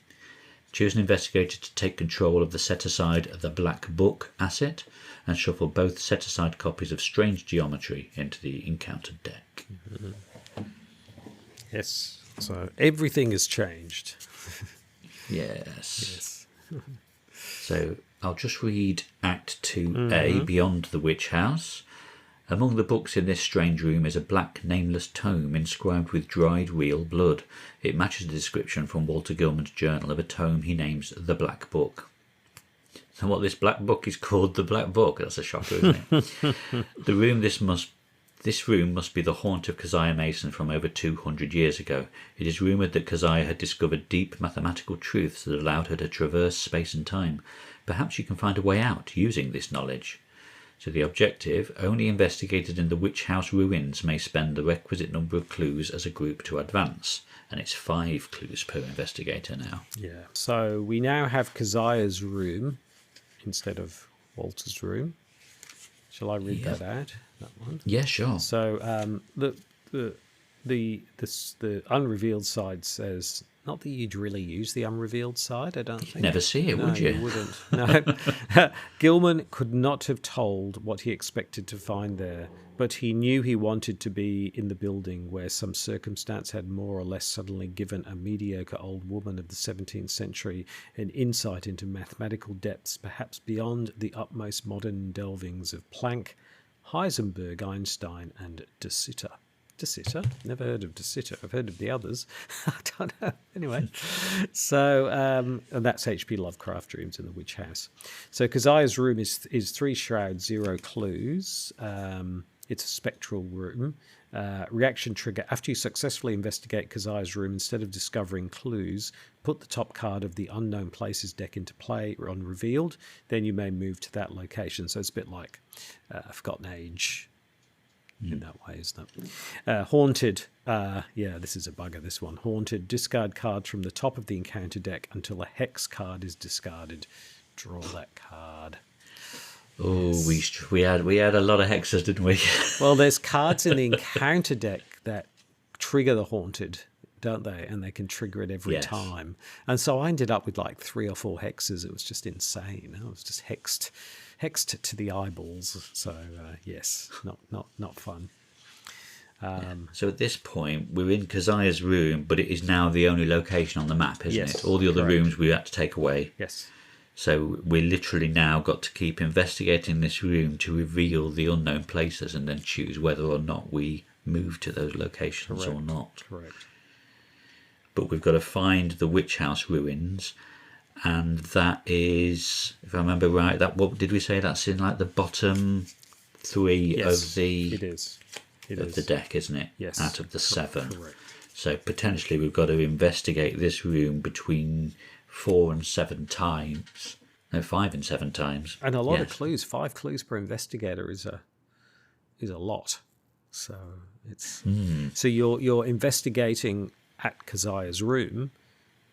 Choose an investigator to take control of the set-aside The Black Book asset, and shuffle both set-aside copies of Strange Geometry into the encountered deck. Yes. So everything has changed. Yes. So I'll just read Act 2A, Beyond the Witch House. Among the books in this strange room is a black nameless tome inscribed with dried real blood. It matches the description from Walter Gilman's journal of a tome he names The Black Book. So what this black book is called The Black Book? That's a shocker, isn't it? This room must be the haunt of Keziah Mason from over 200 years ago. It is rumoured that Keziah had discovered deep mathematical truths that allowed her to traverse space and time. Perhaps you can find a way out using this knowledge. So the objective, only investigated in the Witch House ruins may spend the requisite number of clues as a group to advance. And it's 5 clues per investigator now. Yeah. So we now have Keziah's room instead of Walter's room. Shall I read that out? That one. Yeah, sure. So the unrevealed side says, not that you'd really use the unrevealed side, I don't think. You'd never see it, would you? You wouldn't. No. Gilman could not have told what he expected to find there, but he knew he wanted to be in the building where some circumstance had more or less suddenly given a mediocre old woman of the 17th century an insight into mathematical depths, perhaps beyond the utmost modern delvings of Planck, Heisenberg, Einstein, and De Sitter. De Sitter? Never heard of De Sitter. I've heard of the others. I don't know. Anyway, so and that's H.P. Lovecraft Dreams in the Witch House. So Keziah's room is 3 shrouds, 0 clues. It's a spectral room. Reaction trigger. After you successfully investigate Keziah's room, instead of discovering clues, put the top card of the Unknown Places deck into play on revealed. Then you may move to that location. So it's a bit like Forgotten Age in that way, isn't it? Haunted. This is a bugger, this one. Haunted. Discard cards from the top of the encounter deck until a hex card is discarded. Draw that card. Oh, yes. we had a lot of hexes, didn't we? Well, there's cards in the encounter deck that trigger the haunted, don't they? And they can trigger it every time. And so I ended up with like 3 or 4 hexes. It was just insane. I was just hexed to the eyeballs. So yes, not fun. So at this point, we're in Keziah's room, but it is now the only location on the map, isn't it? All the other rooms we had to take away. Yes. So we literally now got to keep investigating this room to reveal the unknown places and then choose whether or not we move to those locations or not. Correct. But we've got to find the Witch House ruins, and that is, if I remember right, what did we say? That's in like the bottom 3 of the the deck, isn't it? Yes. Out of the 7. Correct. So potentially we've got to investigate this room between 4 and 7 times. No, 5 and 7 times. And a lot of clues. 5 clues per investigator is a lot. So it's so you're investigating at Keziah's room,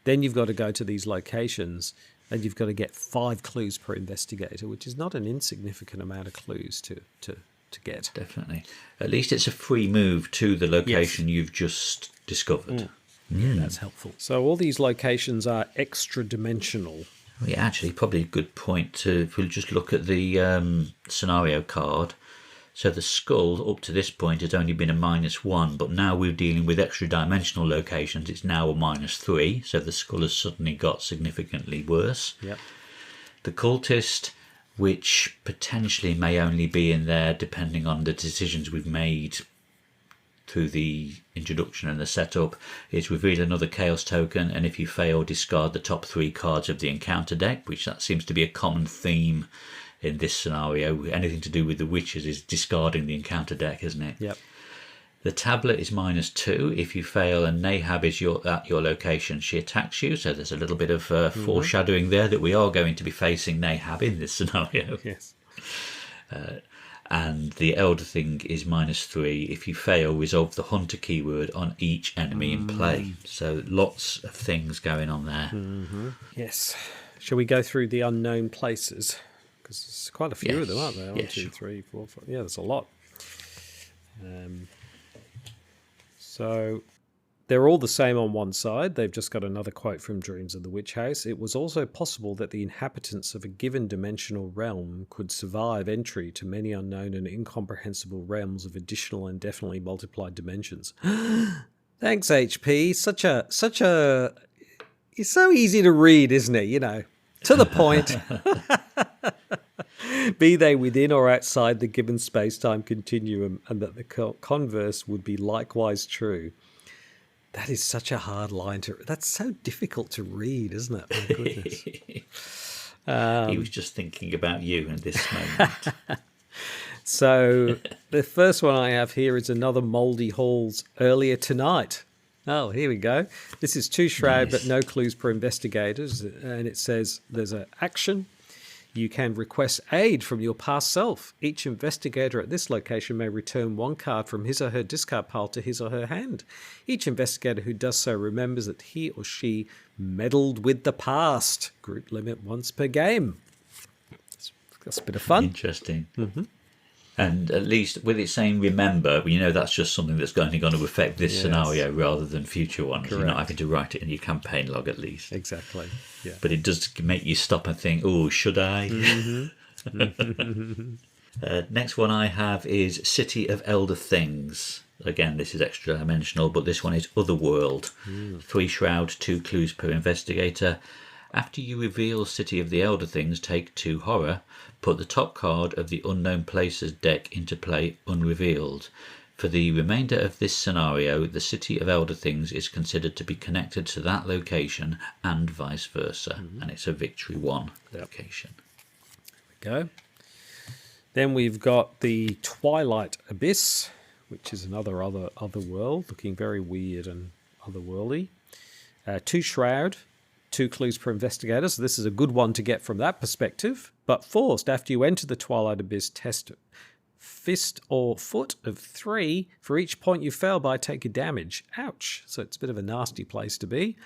then you've got to go to these locations and you've got to get 5 clues per investigator, which is not an insignificant amount of clues to get. Definitely. At least it's a free move to the location you've just discovered. Yeah, that's helpful. So all these locations are extra dimensional. Well, yeah, actually, probably a good point to, if we'll just look at the scenario card. So the skull up to this point has only been a -1, but now we're dealing with extra dimensional locations. It's now a -3, so the skull has suddenly got significantly worse. Yep. The cultist, which potentially may only be in there depending on the decisions we've made through the introduction and the setup, is reveal another chaos token, and if you fail, discard the top 3 cards of the encounter deck, which that seems to be a common theme in this scenario. Anything to do with the witches is discarding the encounter deck, isn't it? Yep. The tablet is -2. If you fail and Nahab is at your location, she attacks you. So there's a little bit of foreshadowing there that we are going to be facing Nahab in this scenario. Yes. And the Elder Thing is -3. If you fail, resolve the Hunter keyword on each enemy in play. So lots of things going on there. Yes. Shall we go through the unknown places? Because there's quite a few of them, aren't there? 1, 2, 3, 4, 5. Yeah, there's a lot. So they're all the same on one side. They've just got another quote from Dreams of the Witch House. It was also possible that the inhabitants of a given dimensional realm could survive entry to many unknown and incomprehensible realms of additional and definitely multiplied dimensions. Thanks, HP. It's so easy to read, isn't it? You know, to the point. Be they within or outside the given space-time continuum, and that the converse would be likewise true. That is such a hard line to... That's so difficult to read, isn't it? My goodness. He was just thinking about you in this moment. So the first one I have here is another Mouldy Halls earlier tonight. Oh, here we go. This is 2 shroud, but no clues per investigators. And it says there's an action. You can request aid from your past self. Each investigator at this location may return 1 card from his or her discard pile to his or her hand. Each investigator who does so remembers that he or she meddled with the past. Group limit once per game. That's a bit of fun. Interesting. And at least with it saying remember, you know that's just something that's going to affect this scenario rather than future ones. Correct. You're not having to write it in your campaign log at least. Exactly. Yeah. But it does make you stop and think, oh, should I? Next one I have is City of Elder Things. Again, this is extra dimensional, but this one is Otherworld. 3 shroud, 2 clues per investigator. After you reveal City of the Elder Things, take 2 horror. Put the top card of the Unknown Places deck into play unrevealed. For the remainder of this scenario, the City of Elder Things is considered to be connected to that location and vice versa. And it's a Victory 1 location. There we go. Then we've got the Twilight Abyss, which is another other world, looking very weird and otherworldly. 2 shroud. 2 clues per investigator, so this is a good one to get from that perspective. But forced, after you enter the Twilight Abyss, test fist or foot of 3. For each point you fail by, take a damage. Ouch. So it's a bit of a nasty place to be.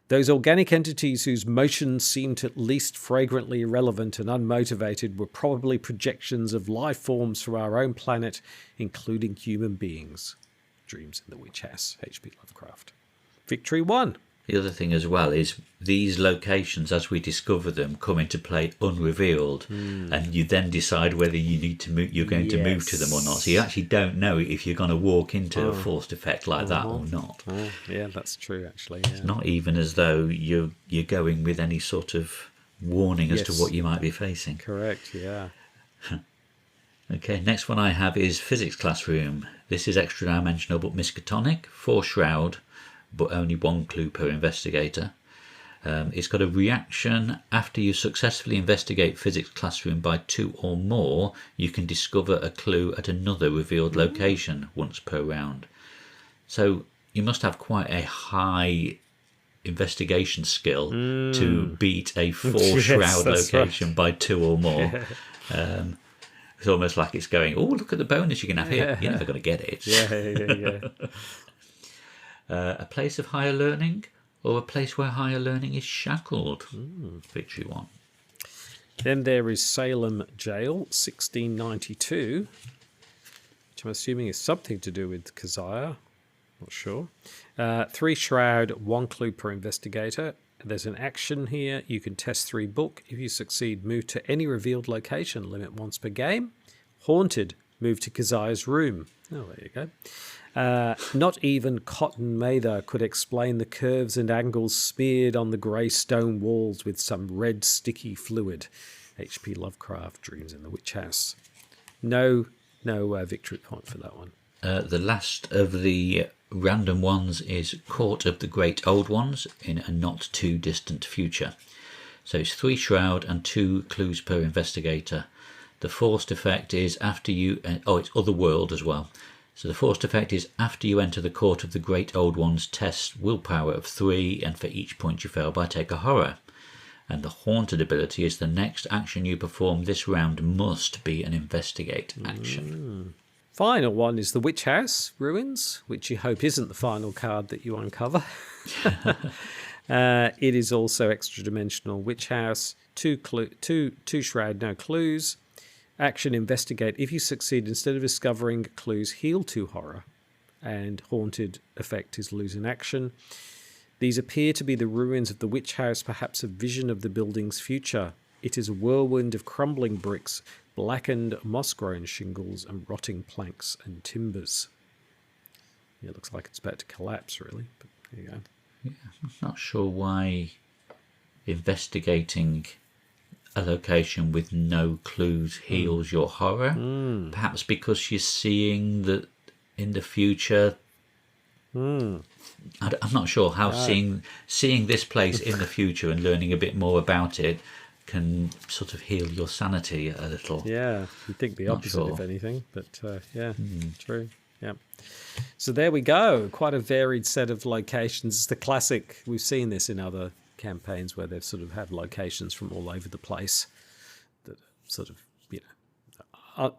Those organic entities whose motions seemed at least fragrantly irrelevant and unmotivated were probably projections of life forms from our own planet, including human beings. Dreams in the Witch House, H.P. Lovecraft. Victory 1. The other thing as well is these locations, as we discover them, come into play unrevealed, and you then decide whether you need to move. You're going to move to them or not. So you actually don't know if you're going to walk into a forced effect like that or not. Yeah, that's true. Actually, it's not even as though you're going with any sort of warning as to what you might be facing. Correct. Yeah. Okay. Next one I have is Physics Classroom. This is extra dimensional but miskatonic. 4 shroud, but only 1 clue per investigator. It's got a reaction. After you successfully investigate Physics Classroom by 2 or more, you can discover a clue at another revealed location once per round. So you must have quite a high investigation skill to beat a 4 shroud location by 2 or more. It's almost like it's going, oh, look at the bonus you can have here. You're never going to get it. Yeah. A place of higher learning, or a place where higher learning is shackled. Victory 1. Then there is Salem Jail, 1692, which I'm assuming is something to do with Keziah. Not sure. 3 shroud, 1 clue per investigator. There's an action here. You can test 3 book. If you succeed, move to any revealed location. Limit once per game. Haunted. Move to Keziah's room. Oh, there you go. Not even Cotton Mather could explain the curves and angles smeared on the grey stone walls with some red sticky fluid. H.P. Lovecraft, Dreams in the Witch House. No victory point for that one. The last of the random ones is Court of the Great Old Ones in a not too distant future. So it's 3 shroud and 2 clues per investigator. The forced effect is after you... it's Otherworld as well. So the forced effect is after you enter the court of the Great Old Ones, test willpower of 3, and for each point you fail by, take a horror. And the haunted ability is the next action you perform this round must be an investigate action. Final one is the Witch House Ruins, which you hope isn't the final card that you uncover. It is also extra-dimensional Witch House, two shroud, no clues. Action, investigate. If you succeed, instead of discovering clues, heal 2 horror. And haunted effect is lose an action. These appear to be the ruins of the Witch House, perhaps a vision of the building's future. It is a whirlwind of crumbling bricks, blackened, moss-grown shingles, and rotting planks and timbers. Yeah, it looks like it's about to collapse, really. But there you go. Yeah, I'm not sure why investigating a location with no clues heals your horror. Perhaps because you're seeing that in the future. I'm not sure how seeing this place in the future and learning a bit more about it can sort of heal your sanity a little. Yeah, you'd think the opposite, if anything, but yeah, true. Yeah. So there we go. Quite a varied set of locations. It's the classic. We've seen this in other campaigns where they've sort of had locations from all over the place that are sort of,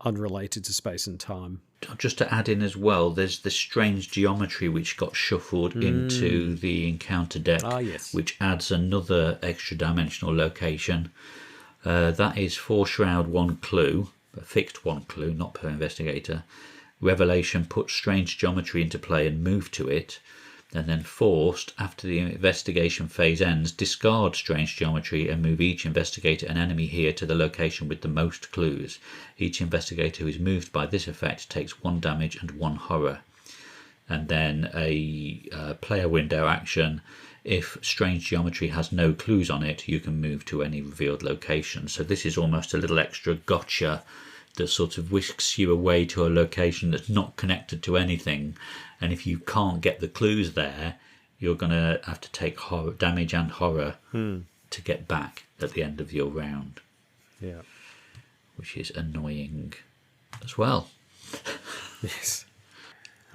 unrelated to space and time. Just to add in as well, there's the strange geometry which got shuffled into the encounter deck, which adds another extra dimensional location. That is 4 shroud, 1 clue, a fixed 1 clue, not per investigator. Revelation, put strange geometry into play and move to it. And then forced, after the investigation phase ends, discard strange geometry and move each investigator and enemy here to the location with the most clues. Each investigator who is moved by this effect takes 1 damage and 1 horror. And then a player window action. If strange geometry has no clues on it, you can move to any revealed location. So this is almost a little extra gotcha that sort of whisks you away to a location that's not connected to anything. And if you can't get the clues there, you're going to have to take horror, damage and horror to get back at the end of your round. Yeah. Which is annoying as well. Yes.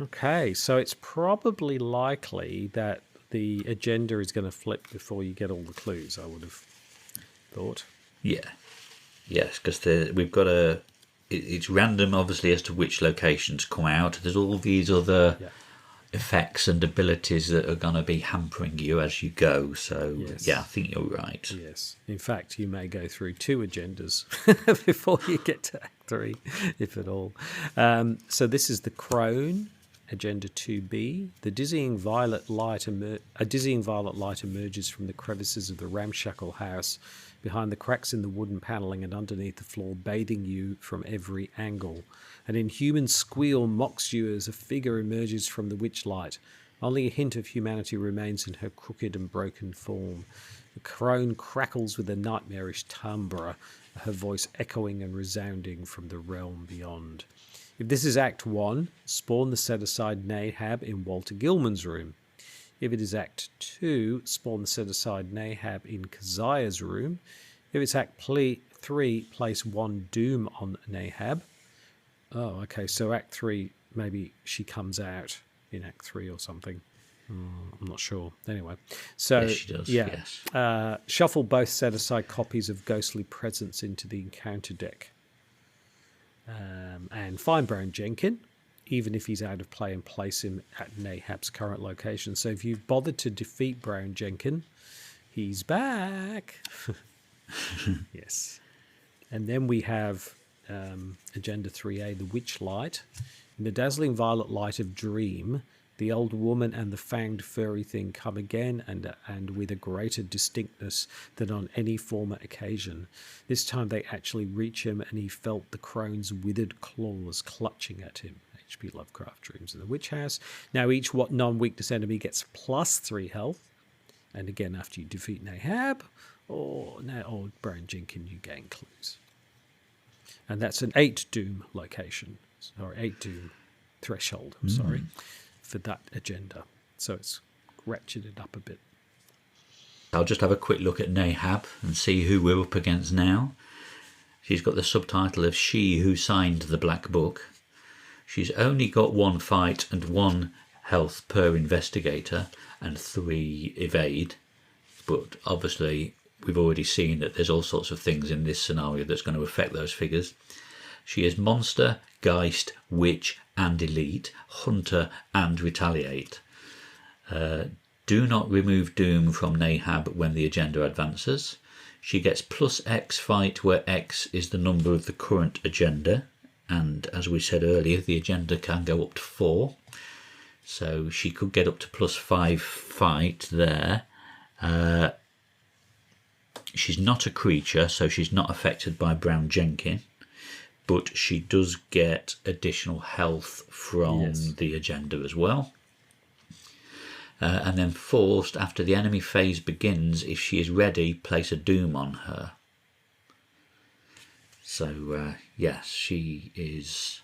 Okay, so it's probably likely that the agenda is going to flip before you get all the clues, I would have thought. Yeah. Yes, because we've got it's random, obviously, as to which locations come out. There's all these other effects and abilities that are going to be hampering you as you go. So, yeah, I think you're right. Yes. In fact, you may go through 2 agendas before you get to Act 3, if at all. So this is the Crone, Agenda 2B. The dizzying violet light emerges from the crevices of the ramshackle house, behind the cracks in the wooden panelling and underneath the floor, bathing you from every angle. An inhuman squeal mocks you as a figure emerges from the witch light. Only a hint of humanity remains in her crooked and broken form. The crone crackles with a nightmarish timbre, her voice echoing and resounding from the realm beyond. If this is Act 1, spawn the set-aside Nahab in Walter Gilman's room. If it is Act 2, spawn the set-aside Nahab in Keziah's room. If it's Act 3, place 1 Doom on Nahab. Oh, okay, so Act 3, maybe she comes out in Act 3 or something. I'm not sure. Anyway, so yes, she does, yes. Shuffle both set-aside copies of Ghostly Presence into the encounter deck. And find Brown Jenkin, even if he's out of play, and place him at Nahab's current location. So if you've bothered to defeat Brown Jenkin, he's back. Yes. And then we have Agenda 3A, the Witch Light. In the dazzling violet light of Dream, the old woman and the fanged furry thing come again, and with a greater distinctness than on any former occasion. This time they actually reach him, and he felt the crone's withered claws clutching at him. H.P. Lovecraft, Dreams in the Witch House. Now each non-weakness enemy gets +3 health, and again after you defeat Nahab or Brown Jenkin, you gain clues. And that's an 8 Doom location, or 8 Doom threshold, for that agenda. So it's ratcheted up a bit. I'll just have a quick look at Nahab and see who we're up against now. She's got the subtitle of She Who Signed the Black Book. She's only got 1 fight and 1 health per investigator and 3 evade. But obviously, we've already seen that there's all sorts of things in this scenario that's going to affect those figures. She is monster, geist, witch and elite, hunter and retaliate. Do not remove doom from Nahab when the agenda advances. She gets +X fight, where X is the number of the current agenda. And as we said earlier, the agenda can go up to 4. So she could get up to +5 fight there. She's not a creature, so she's not affected by Brown Jenkin. But she does get additional health from the agenda as well. And then forced, after the enemy phase begins, if she is ready, place a doom on her. So, yes, she is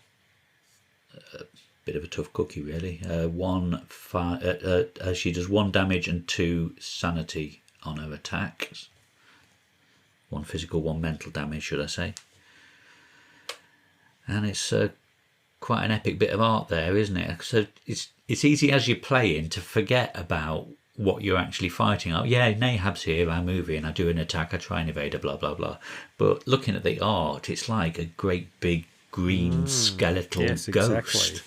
a bit of a tough cookie, really. She does 1 damage and 2 sanity on her attacks. 1 physical, 1 mental damage, should I say. And it's quite an epic bit of art there, isn't it? So it's easy as you're playing to forget about what you're actually fighting. Oh, yeah, Nahab's here, I move in, I do an attack, I try and evade her, blah, blah, blah. But looking at the art, it's like a great big green skeletal ghost. Exactly.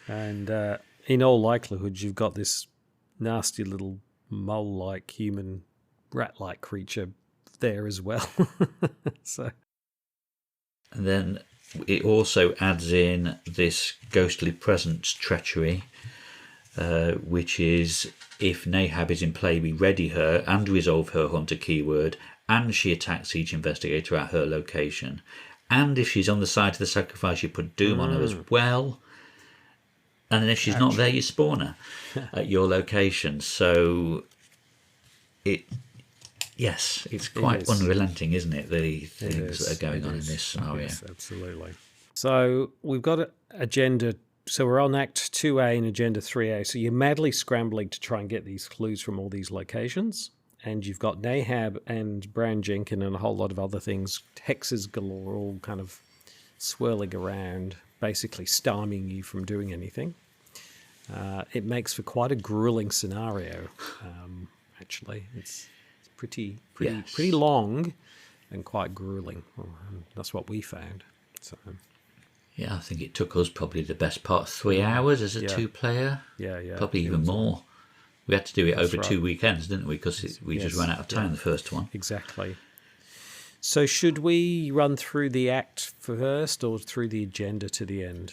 And in all likelihood, you've got this nasty little mole-like, human, rat-like creature there as well. So, and then it also adds in this ghostly presence treachery, which is if Nahab is in play, we ready her and resolve her hunter keyword, and she attacks each investigator at her location. And if she's on the side of the sacrifice, you put doom on her as well. And then if she's not there, you spawn her at your location. So it's quite unrelenting, isn't it? The things that are going on in this scenario. Yes, absolutely. So we've got an agenda. So we're on Act 2A and Agenda 3A. So you're madly scrambling to try and get these clues from all these locations. And you've got Nahab and Brown Jenkin and a whole lot of other things, hexes galore, all kind of swirling around, basically stymieing you from doing anything. It makes for quite a grueling scenario, actually. It's pretty long and quite grueling. That's what we found. So, yeah, I think it took us probably the best part of 3 hours as a 2-player. Yeah. Probably even more. We had to do it over 2 weekends, didn't we? Because we just ran out of time the first one. Exactly. So should we run through the act first or through the agenda to the end?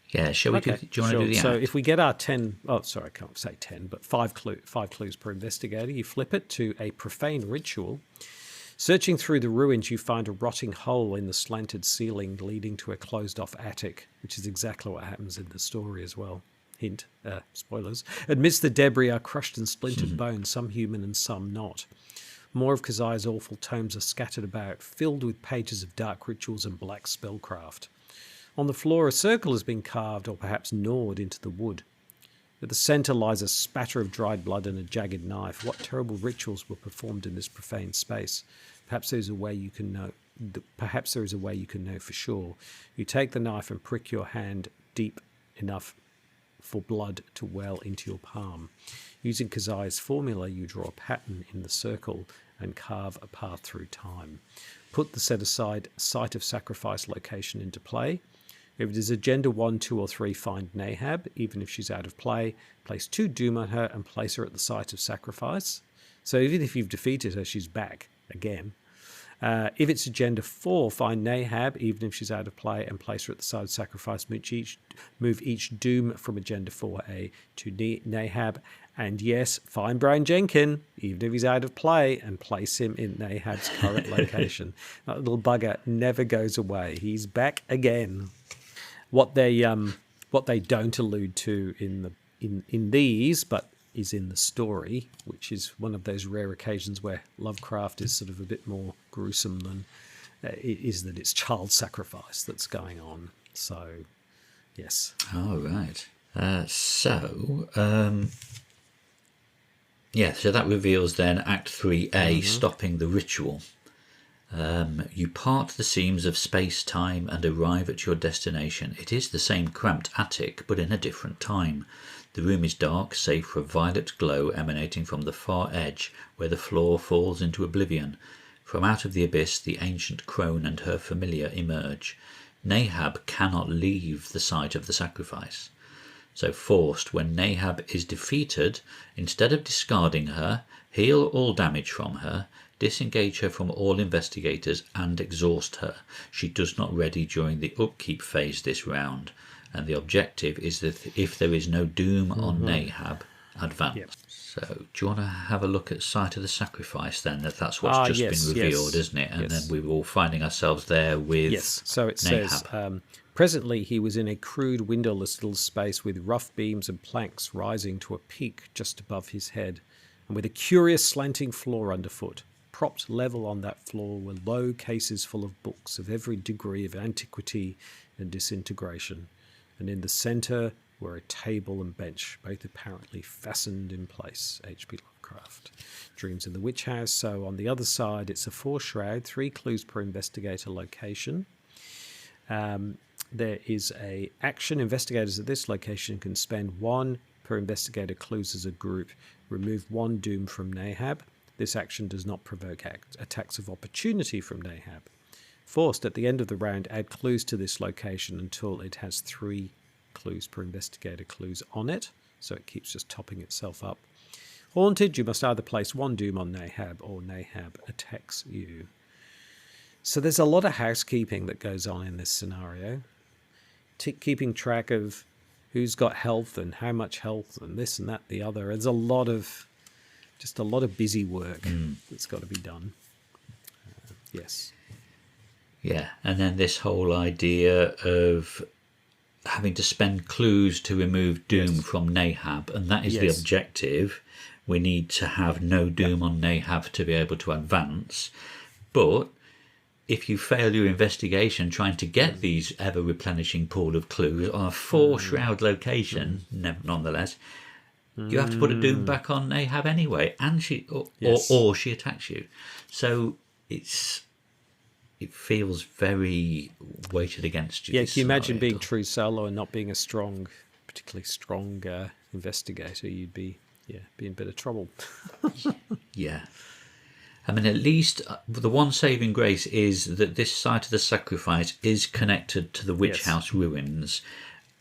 Yeah, shall we do you want to do the act? So if we get our 10, I can't say 10, but 5 clues per investigator, you flip it to a profane ritual. Searching through the ruins, you find a rotting hole in the slanted ceiling leading to a closed-off attic, which is exactly what happens in the story as well. Hint, spoilers. Amidst the debris are crushed and splintered bones, some human and some not. More of Kazai's awful tomes are scattered about, filled with pages of dark rituals and black spellcraft. On the floor, a circle has been carved or perhaps gnawed into the wood. At the centre lies a spatter of dried blood and a jagged knife. What terrible rituals were performed in this profane space? Perhaps there is a way you can know. Perhaps there is a way you can know for sure. You take the knife and prick your hand deep enough for blood to well into your palm. Using Kazai's formula, you draw a pattern in the circle and carve a path through time. Put the set-aside site of sacrifice location into play. If it is Agenda 1, 2, or 3, find Nahab, even if she's out of play. Place 2 doom on her and place her at the site of sacrifice. So even if you've defeated her, she's back again. If it's Agenda 4, find Nahab, even if she's out of play, and place her at the side of sacrifice. Move each doom from Agenda 4A to Nahab. And yes, find Brown Jenkin, even if he's out of play, and place him in Nahab's current location. That little bugger never goes away. He's back again. What they don't allude to in these, but is in the story, which is one of those rare occasions where Lovecraft is sort of a bit more gruesome than is that it's child sacrifice that's going on. So, yes. All right. So that reveals then Act 3A, stopping the ritual. You part the seams of space-time and arrive at your destination. It is the same cramped attic, but in a different time. The room is dark, save for a violet glow emanating from the far edge, where the floor falls into oblivion. From out of the abyss, the ancient crone and her familiar emerge. Nahab cannot leave the site of the sacrifice. So forced, when Nahab is defeated, instead of discarding her, heal all damage from her, disengage her from all investigators, and exhaust her. She does not ready during the upkeep phase this round, and the objective is that if there is no doom on Nahab, advance. Yep. So, do you want to have a look at Site of the Sacrifice then? That's what's just been revealed, isn't it? And then we were all finding ourselves there with Yes, so it Nahab. says, presently he was in a crude windowless little space with rough beams and planks rising to a peak just above his head, and with a curious slanting floor underfoot. Propped level on that floor were low cases full of books of every degree of antiquity and disintegration, and in the centre were a table and bench, both apparently fastened in place. H.P. Lovecraft. Dreams in the Witch House. So on the other side, it's a 4-shroud, 3 clues per investigator location. There is a action. Investigators at this location can spend 1 per investigator clues as a group. Remove 1 doom from Nahab. This action does not provoke attacks of opportunity from Nahab. Forced, at the end of the round, add clues to this location until it has 3 clues per investigator clues on it, so it keeps just topping itself up. Haunted, you must either place 1 doom on Nahab or Nahab attacks you. So there's a lot of housekeeping that goes on in this scenario. Keeping track of who's got health and how much health and this and that, the other. There's a lot of busy work that's got to be done. Yes. Yeah, and then this whole idea of having to spend clues to remove doom from Nahab, and that is the objective. We need to have no doom on Nahab to be able to advance. But if you fail your investigation trying to get these ever-replenishing pool of clues on a 4-shroud location, nonetheless, you have to put a doom back on Nahab anyway, and she or she attacks you. So it feels very weighted against you. Yeah, can you imagine being true solo and not being a particularly strong investigator? You'd be in a bit of trouble. Yeah. I mean, at least the one saving grace is that this site of the sacrifice is connected to the witch house ruins,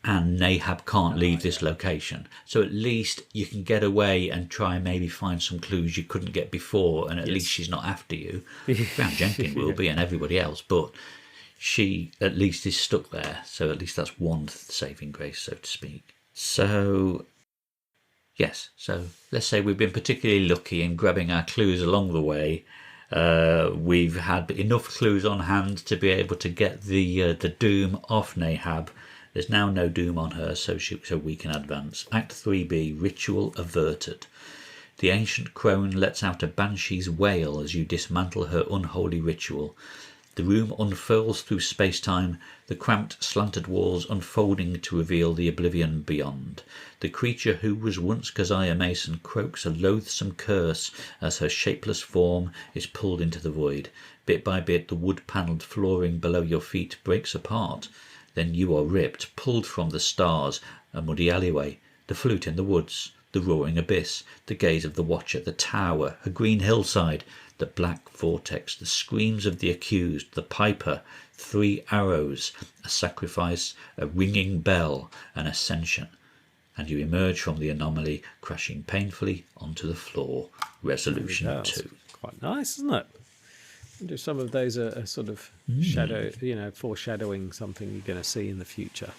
and Nahab can't leave this location. So at least you can get away and try and maybe find some clues you couldn't get before, and at least she's not after you. Brown Jenkins will be, and everybody else, but she at least is stuck there. So at least that's one saving grace, so to speak. So, yes, so let's say we've been particularly lucky in grabbing our clues along the way. We've had enough clues on hand to be able to get the doom off Nahab. There's now no doom on her, so we can advance. Act 3B, Ritual Averted. The ancient crone lets out a banshee's wail as you dismantle her unholy ritual. The room unfurls through space-time, the cramped, slanted walls unfolding to reveal the oblivion beyond. The creature who was once Keziah Mason croaks a loathsome curse as her shapeless form is pulled into the void. Bit by bit, the wood-panelled flooring below your feet breaks apart. Then you are ripped, pulled from the stars, a muddy alleyway, the flute in the woods, the roaring abyss, the gaze of the watcher, the tower, a green hillside, the black vortex, the screams of the accused, the piper, 3 arrows, a sacrifice, a ringing bell, an ascension. And you emerge from the anomaly, crashing painfully onto the floor. Resolution 2. Quite nice, isn't it? Do some of those are sort of foreshadowing something you're going to see in the future.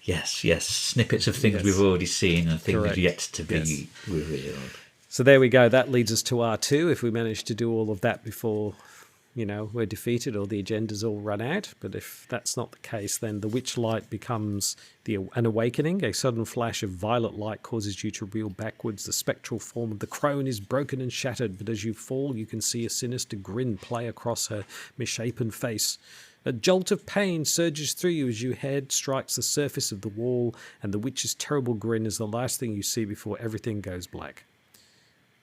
Yes, snippets of things we've already seen and things yet to be revealed. So there we go. That leads us to R2. If we manage to do all of that before, we're defeated or the agenda's all run out. But if that's not the case, then the witch light becomes an awakening. A sudden flash of violet light causes you to reel backwards. The spectral form of the crone is broken and shattered, but as you fall, you can see a sinister grin play across her misshapen face. A jolt of pain surges through you as your head strikes the surface of the wall, and the witch's terrible grin is the last thing you see before everything goes black.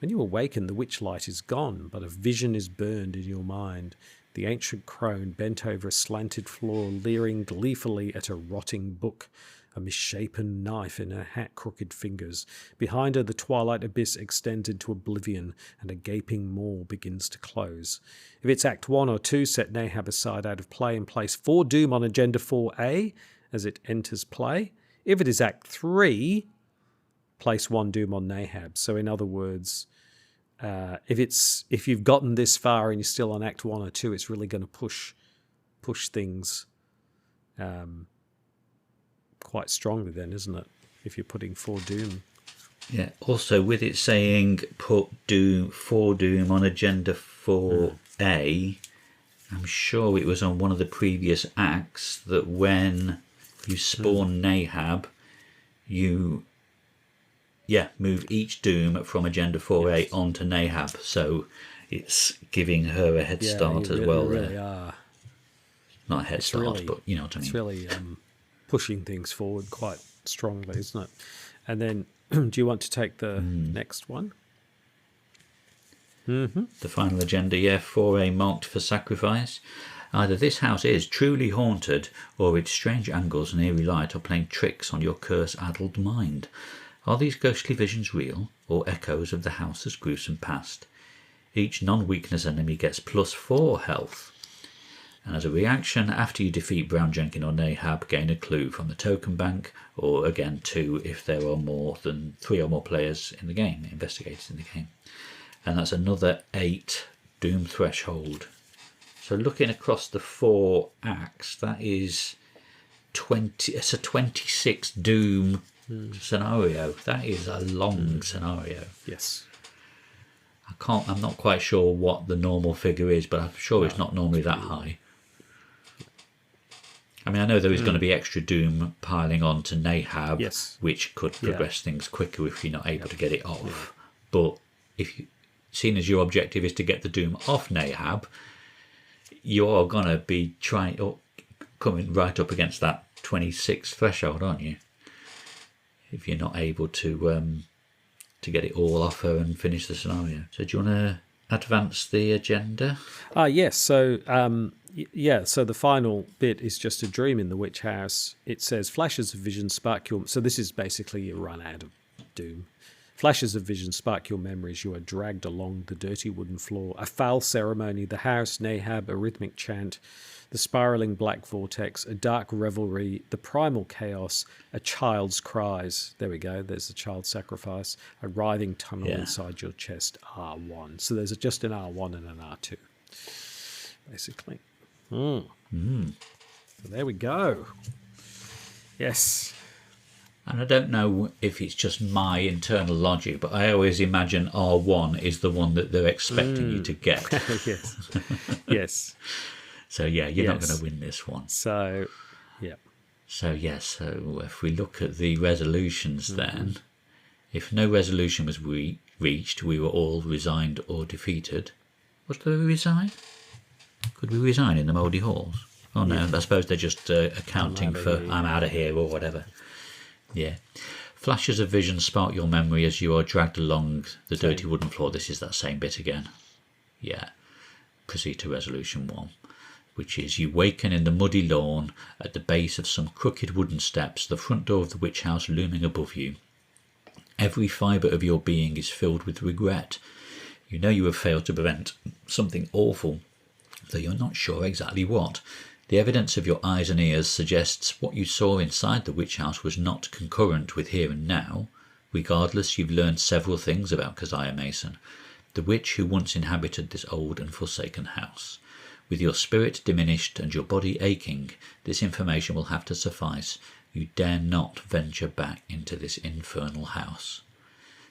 When you awaken, the witch light is gone, but a vision is burned in your mind. The ancient crone bent over a slanted floor, leering gleefully at a rotting book, a misshapen knife in her hat-crooked fingers. Behind her, the twilight abyss extends into oblivion, and a gaping maw begins to close. If it's Act 1 or 2, set Nahab aside out of play and place 4 Doom on Agenda 4A as it enters play. If it is Act 3, place 1 Doom on Nahab. So in other words, if you've gotten this far and you're still on Act 1 or 2, it's really going to push things quite strongly then, isn't it? If you're putting 4 Doom. Yeah. Also, with it saying put 4 Doom on Agenda 4A, I'm sure it was on one of the previous acts that when you spawn Nahab, you move each Doom from Agenda 4A onto Nahab. So it's giving her a head start as well. Really are. Not a head start, really, but you know what I mean. It's really pushing things forward quite strongly, isn't it? And then, do you want to take the next one? Mm-hmm. The final agenda, 4A marked for sacrifice. Either this house is truly haunted, or its strange angles and eerie light are playing tricks on your curse-addled mind. Are these ghostly visions real, or echoes of the house's gruesome past? Each non-weakness enemy gets +4 health. And as a reaction, after you defeat Brown Jenkin or Nahab, gain a clue from the token bank, or again 2 if there are more than 3 or more players in the game, investigators in the game. And that's another 8 Doom threshold. So looking across the 4 acts, that is 20. It's a 26 Doom scenario. That is a long scenario. Yes. I'm not quite sure what the normal figure is, but I'm sure it's not normally that high. I mean, I know there is going to be extra Doom piling on to Nahab, which could progress things quicker if you're not able to get it off. But seeing as your objective is to get the Doom off Nahab, you are going to be coming right up against that 26 threshold, aren't you? If you're not able to get it all off her and finish the scenario. So do you want to advance the agenda? Yes. So so the final bit is just a dream in the witch house. It says flashes of vision spark your... So this is basically you run out of Doom. Flashes of vision spark your memories. You are dragged along the dirty wooden floor. A foul ceremony, the house, Nahab, a rhythmic chant, the spiraling black vortex, a dark revelry, the primal chaos, a child's cries. There we go. There's a child sacrifice. A writhing tunnel inside your chest. R1. So there's just an R1 and an R2, basically. So there we go. Yes. And I don't know if it's just my internal logic, but I always imagine R1 is the one that they're expecting you to get. Yes. Yes. So, you're not going to win this one. So, So if we look at the resolutions then, if no resolution was reached, we were all resigned or defeated. What do we resign? Could we resign in the Mouldy Halls? Oh, no, I suppose they're just accounting for I'm out of here or whatever. Yeah. Flashes of vision spark your memory as you are dragged along the dirty wooden floor. This is that same bit again. Yeah. Proceed to resolution 1, which is you waken in the muddy lawn at the base of some crooked wooden steps, the front door of the witch house looming above you. Every fibre of your being is filled with regret. You know you have failed to prevent something awful, though you're not sure exactly what. The evidence of your eyes and ears suggests what you saw inside the witch house was not concurrent with here and now. Regardless, you've learned several things about Keziah Mason, the witch who once inhabited this old and forsaken house. With your spirit diminished and your body aching, this information will have to suffice. You dare not venture back into this infernal house.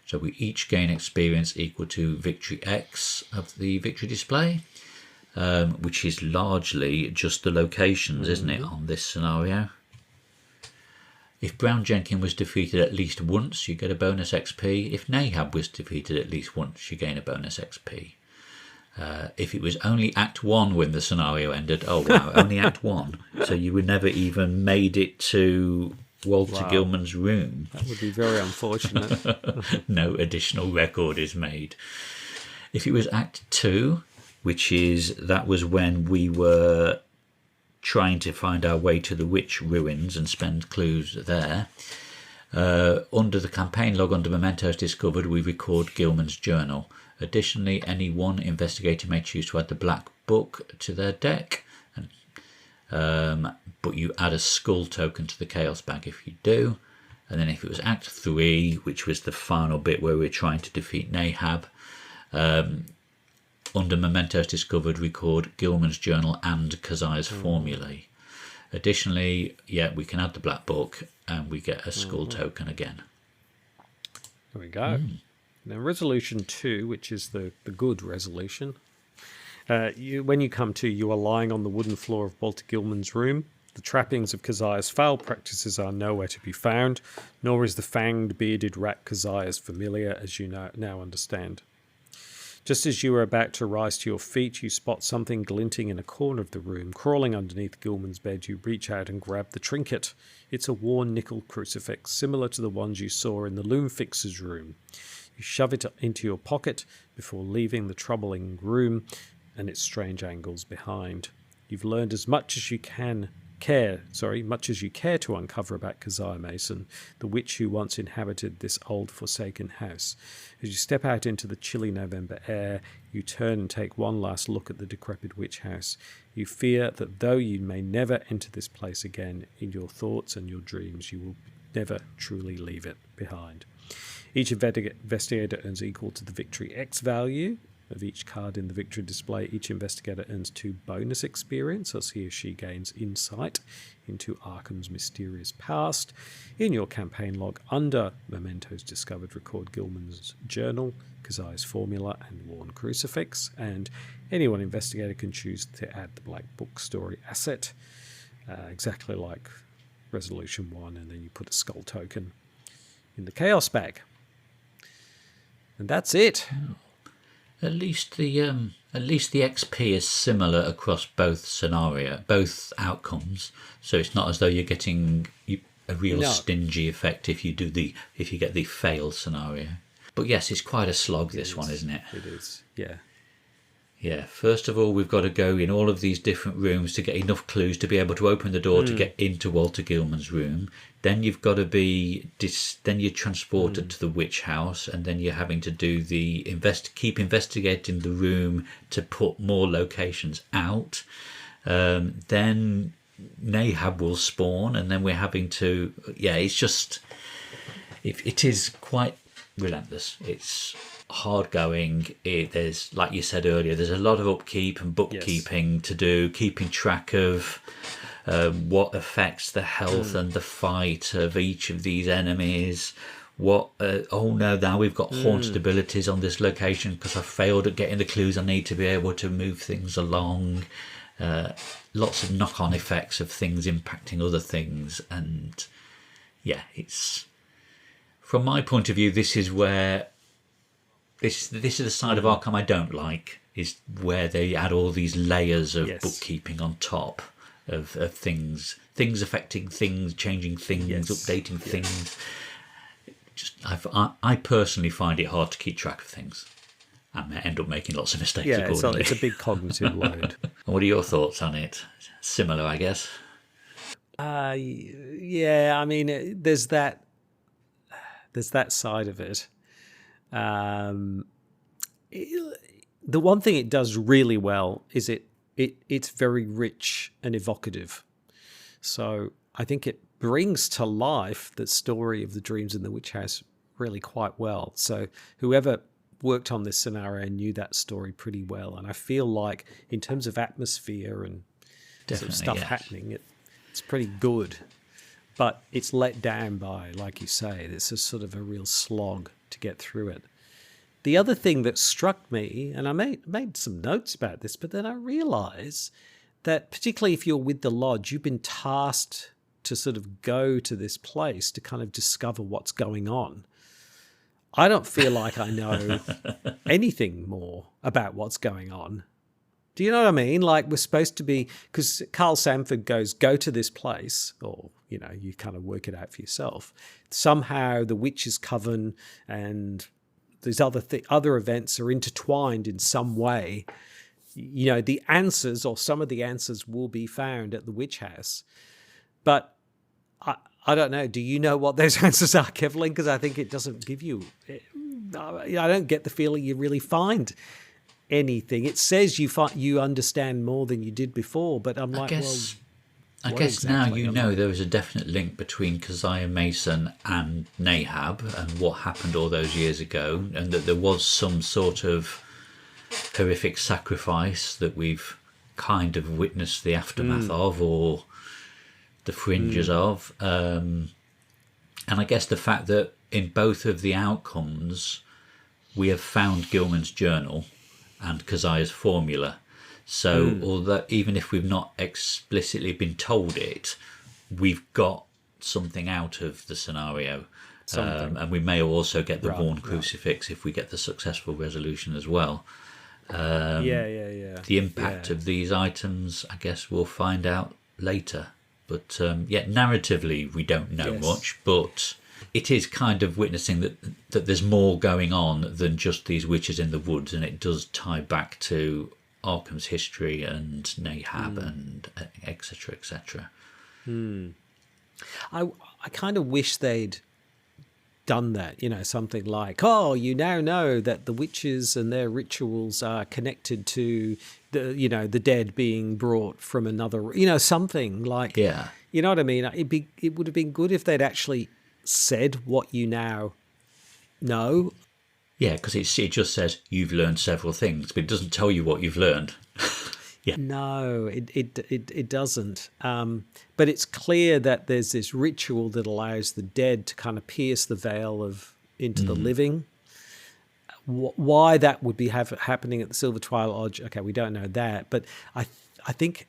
So we each gain experience equal to Victory X of the victory display, which is largely just the locations, isn't it, on this scenario? If Brown Jenkin was defeated at least once, you get a bonus XP. If Nahab was defeated at least once, you gain a bonus XP. If it was only Act 1 when the scenario ended, oh wow, only Act 1. So you would never even made it to Walter Wow. Gilman's room. That would be very unfortunate. No additional record is made. If it was Act 2, that was when we were trying to find our way to the witch ruins and spend clues there. Under the campaign log under Mementos Discovered, we record Gilman's journal. Additionally, any one investigator may choose to add the black book to their deck, but you add a skull token to the chaos bag if you do. And then if it was Act 3, which was the final bit where we're trying to defeat Nahab, under Mementos Discovered, record Gilman's journal and Keziah's formulae. Additionally, we can add the black book and we get a skull token again. There we go. Now, resolution 2, which is the good resolution. When you come to, you are lying on the wooden floor of Walter Gilman's room. The trappings of Keziah's foul practices are nowhere to be found, nor is the fanged, bearded rat Keziah's familiar, as you now understand. Just as you are about to rise to your feet, you spot something glinting in a corner of the room. Crawling underneath Gilman's bed, you reach out and grab the trinket. It's a worn nickel crucifix, similar to the ones you saw in the loom fixer's room. You shove it into your pocket before leaving the troubling room and its strange angles behind. You've learned as much as you care to uncover about Keziah Mason, the witch who once inhabited this old forsaken house. As you step out into the chilly November air, you turn and take one last look at the decrepit witch house. You fear that though you may never enter this place again, in your thoughts and your dreams, you will never truly leave it behind. Each investigator earns equal to the Victory X value of each card in the victory display. Each investigator earns 2 bonus experience as he or she gains insight into Arkham's mysterious past. In your campaign log under Mementos Discovered, record Gilman's journal, Keziah's formula, and worn crucifix. And any one investigator can choose to add the black book story asset, exactly like resolution 1, and then you put a skull token in the chaos bag. And that's it. At least the XP is similar across both outcomes. So it's not as though you're getting a real stingy effect if you get the fail scenario. But yes, it's quite a slog, this one, isn't it? It is, yeah. Yeah, first of all, we've got to go in all of these different rooms to get enough clues to be able to open the door to get into Walter Gilman's room. Then you've got to then you're transported to the witch house, and then you're having to do keep investigating the room to put more locations out. Then Nahab will spawn, and then we're having to... Yeah, it's just... It is quite relentless. It's hard going. There's, like you said earlier, there's a lot of upkeep and bookkeeping to do, keeping track of what affects the health and the fight of each of these enemies. Now we've got haunted abilities on this location because I failed at getting the clues I need to be able to move things along. Lots of knock-on effects of things impacting other things, and it's, from my point of view, this is where this is the side of Arkham I don't like, is where they add all these layers of bookkeeping on top of things affecting things, changing things, updating things. I personally find it hard to keep track of things. I may end up making lots of mistakes accordingly. It's a big cognitive load. What are your thoughts on it? Similar, I guess. Yeah, I mean, there's that side of it. The one thing it does really well is it's very rich and evocative. So I think it brings to life the story of the dreams in the witch house really quite well. So whoever worked on this scenario knew that story pretty well. And I feel like in terms of atmosphere and sort of stuff happening, it's pretty good. But it's let down by, like you say, it's a sort of a real slog to get through it. The other thing that struck me, and I made some notes about this, but then I realised that particularly if you're with the lodge, you've been tasked to sort of go to this place to kind of discover what's going on. I don't feel like I know anything more about what's going on Do you know what I mean? Like, we're supposed to be, because Carl Sanford goes, go to this place, or, you know, you kind of work it out for yourself. Somehow the witch's coven and these other events are intertwined in some way. You know, the answers, or some of the answers, will be found at the witch house. But I don't know. Do you know what those answers are, Kevling? Because I think it doesn't give you... I don't get the feeling you really find anything. It says you understand more than you did before, but I'm like, I guess now you know there is a definite link between Keziah Mason and Nahab and what happened all those years ago, and that there was some sort of horrific sacrifice that we've kind of witnessed the aftermath of, or the fringes of. And I guess the fact that in both of the outcomes we have found Gilman's journal and Keziah's formula. So although even if we've not explicitly been told it, we've got something out of the scenario. And we may also get the worn crucifix if we get the successful resolution as well. The impact of these items, I guess we'll find out later. But narratively we don't know much, but it is kind of witnessing that there's more going on than just these witches in the woods, and it does tie back to Arkham's history and Nahab and etc. etc. I kind of wish they'd done that, you know, something like, oh, you now know that the witches and their rituals are connected to the, you know, the dead being brought from another, you know, something like, you know what I mean? It would have been good if they'd actually said what you now know. Yeah, because it just says you've learned several things, but it doesn't tell you what you've learned. No, it doesn't. But it's clear that there's this ritual that allows the dead to kind of pierce the veil into the living. Why that would be happening at the Silver Twilight Lodge, okay, we don't know that. But I think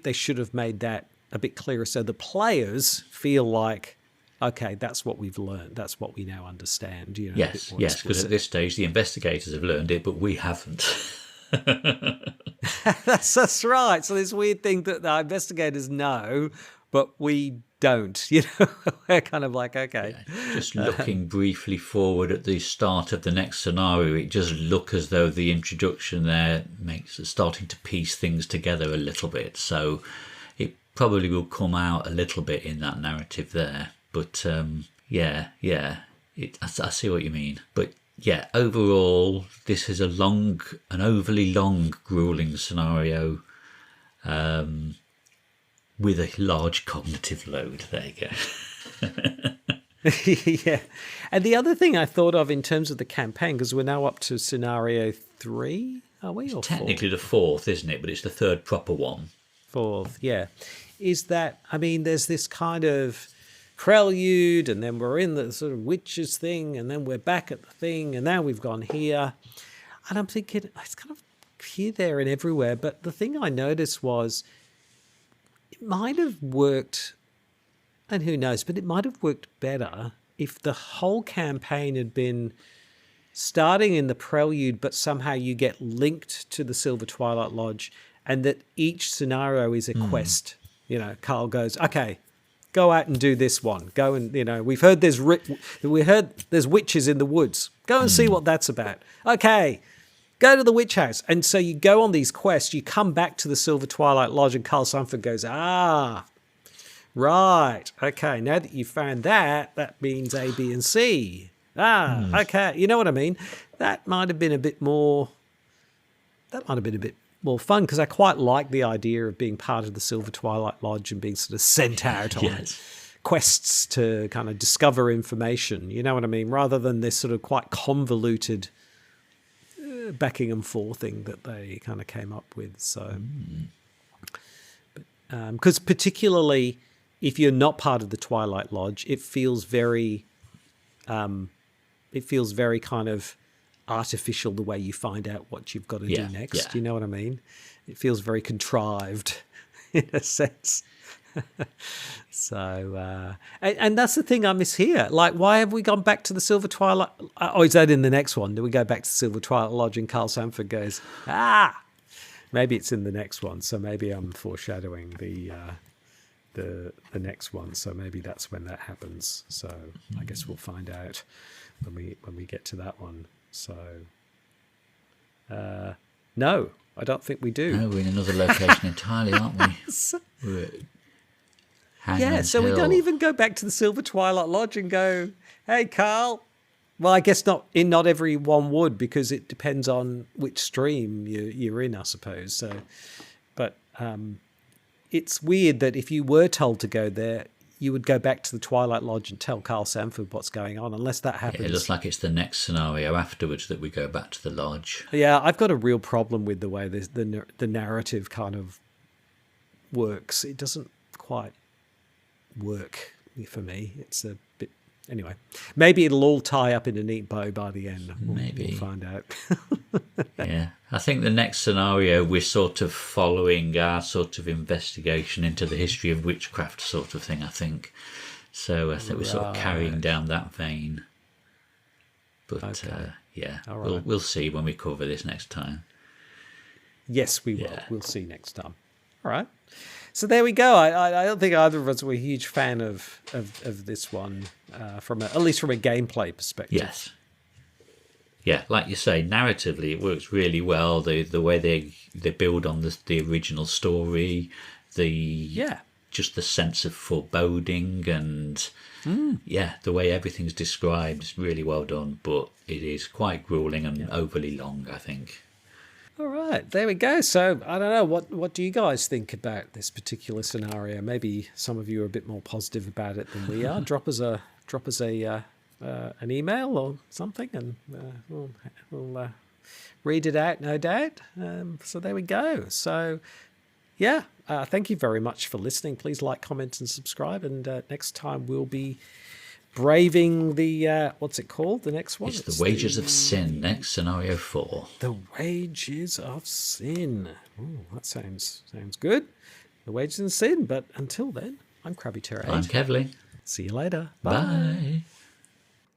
they should have made that a bit clearer, so the players feel like, okay, that's what we've learned. That's what we now understand. You know, yes, because at this stage the investigators have learned it, but we haven't. That's right. So this weird thing that the investigators know, but we don't. You know, we're kind of like, okay. Just looking briefly forward at the start of the next scenario, it does look as though the introduction there makes it starting to piece things together a little bit. So it probably will come out a little bit in that narrative there. But I see what you mean. But yeah, overall, this is an overly long, grueling scenario with a large cognitive load. There you go. Yeah. And the other thing I thought of in terms of the campaign, because we're now up to scenario 3, are we? It's or technically the 4th, isn't it? But it's the 3rd proper one. 4th, yeah. Is that, I mean, there's this kind of prelude, and then we're in the sort of witches thing, and then we're back at the thing, and now we've gone here. And I'm thinking, it's kind of here, there, and everywhere. But the thing I noticed was it might have worked, and who knows, but it might have worked better if the whole campaign had been starting in the prelude, but somehow you get linked to the Silver Twilight Lodge, and that each scenario is a quest. You know, Carl goes, okay, go out and do this one. Go and, you know, we heard there's witches in the woods. Go and see what that's about. Okay, go to the witch house. And so you go on these quests, you come back to the Silver Twilight Lodge, and Carl Sanford goes, right. Okay, now that you found that, that means A, B, and C. Okay. You know what I mean? That might have been a bit more fun, because I quite like the idea of being part of the Silver Twilight Lodge and being sort of sent out on quests to kind of discover information. You know what I mean? Rather than this sort of quite convoluted backing and forth thing that they kind of came up with. So, because particularly if you're not part of the Twilight Lodge, it feels very kind of artificial the way you find out what you've got to do next. Yeah. You know what I mean? It feels very contrived in a sense. So, and that's the thing I miss here. Like, why have we gone back to the Silver Twilight? Oh, is that in the next one? Do we go back to Silver Twilight Lodge and Carl Sanford goes, Maybe it's in the next one, so maybe I'm foreshadowing the next one. So maybe that's when that happens. So I guess we'll find out when we get to that one. So no, I don't think we do. No, we're in another location entirely, aren't we? We're at Hangman's So we Hill. don't even go back to the Silver Twilight Lodge and go, "Hey, Carl." Well, I guess not every one would, because it depends on which stream you're in, I suppose. So, but it's weird that if you were told to go there, you would go back to the Twilight Lodge and tell Carl Sanford what's going on, unless that happens. It looks like it's the next scenario afterwards that we go back to the lodge. Yeah, I've got a real problem with the way the narrative kind of works. It doesn't quite work for me. It's a bit... Anyway, maybe it'll all tie up in a neat bow by the end. We'll find out. Yeah, I think the next scenario, we're sort of following our sort of investigation into the history of witchcraft sort of thing, I think. So I think we're sort of carrying down that vein. But yeah, right. We'll see when we cover this next time. Yes, we will. Yeah. We'll see next time. All right. So there we go. I don't think either of us were a huge fan of this one, at least from a gameplay perspective. Yes. Yeah, like you say, narratively it works really well. The way they build on the original story, just the sense of foreboding and the way everything's described is really well done. But it is quite grueling and overly long, I think. All right, there we go. So I don't know, what do you guys think about this particular scenario? Maybe some of you are a bit more positive about it than we are. Drop us an email or something, and we'll read it out, no doubt. So there we go. So yeah, thank you very much for listening. Please like, comment, and subscribe. And next time we'll be braving the what's it called? The next one. It's the Wages of Sin. Next scenario 4. The Wages of Sin. Ooh, that sounds good. The Wages of Sin. But until then, I'm CrabbyTerror8. I'm Kevling. See you later. Bye.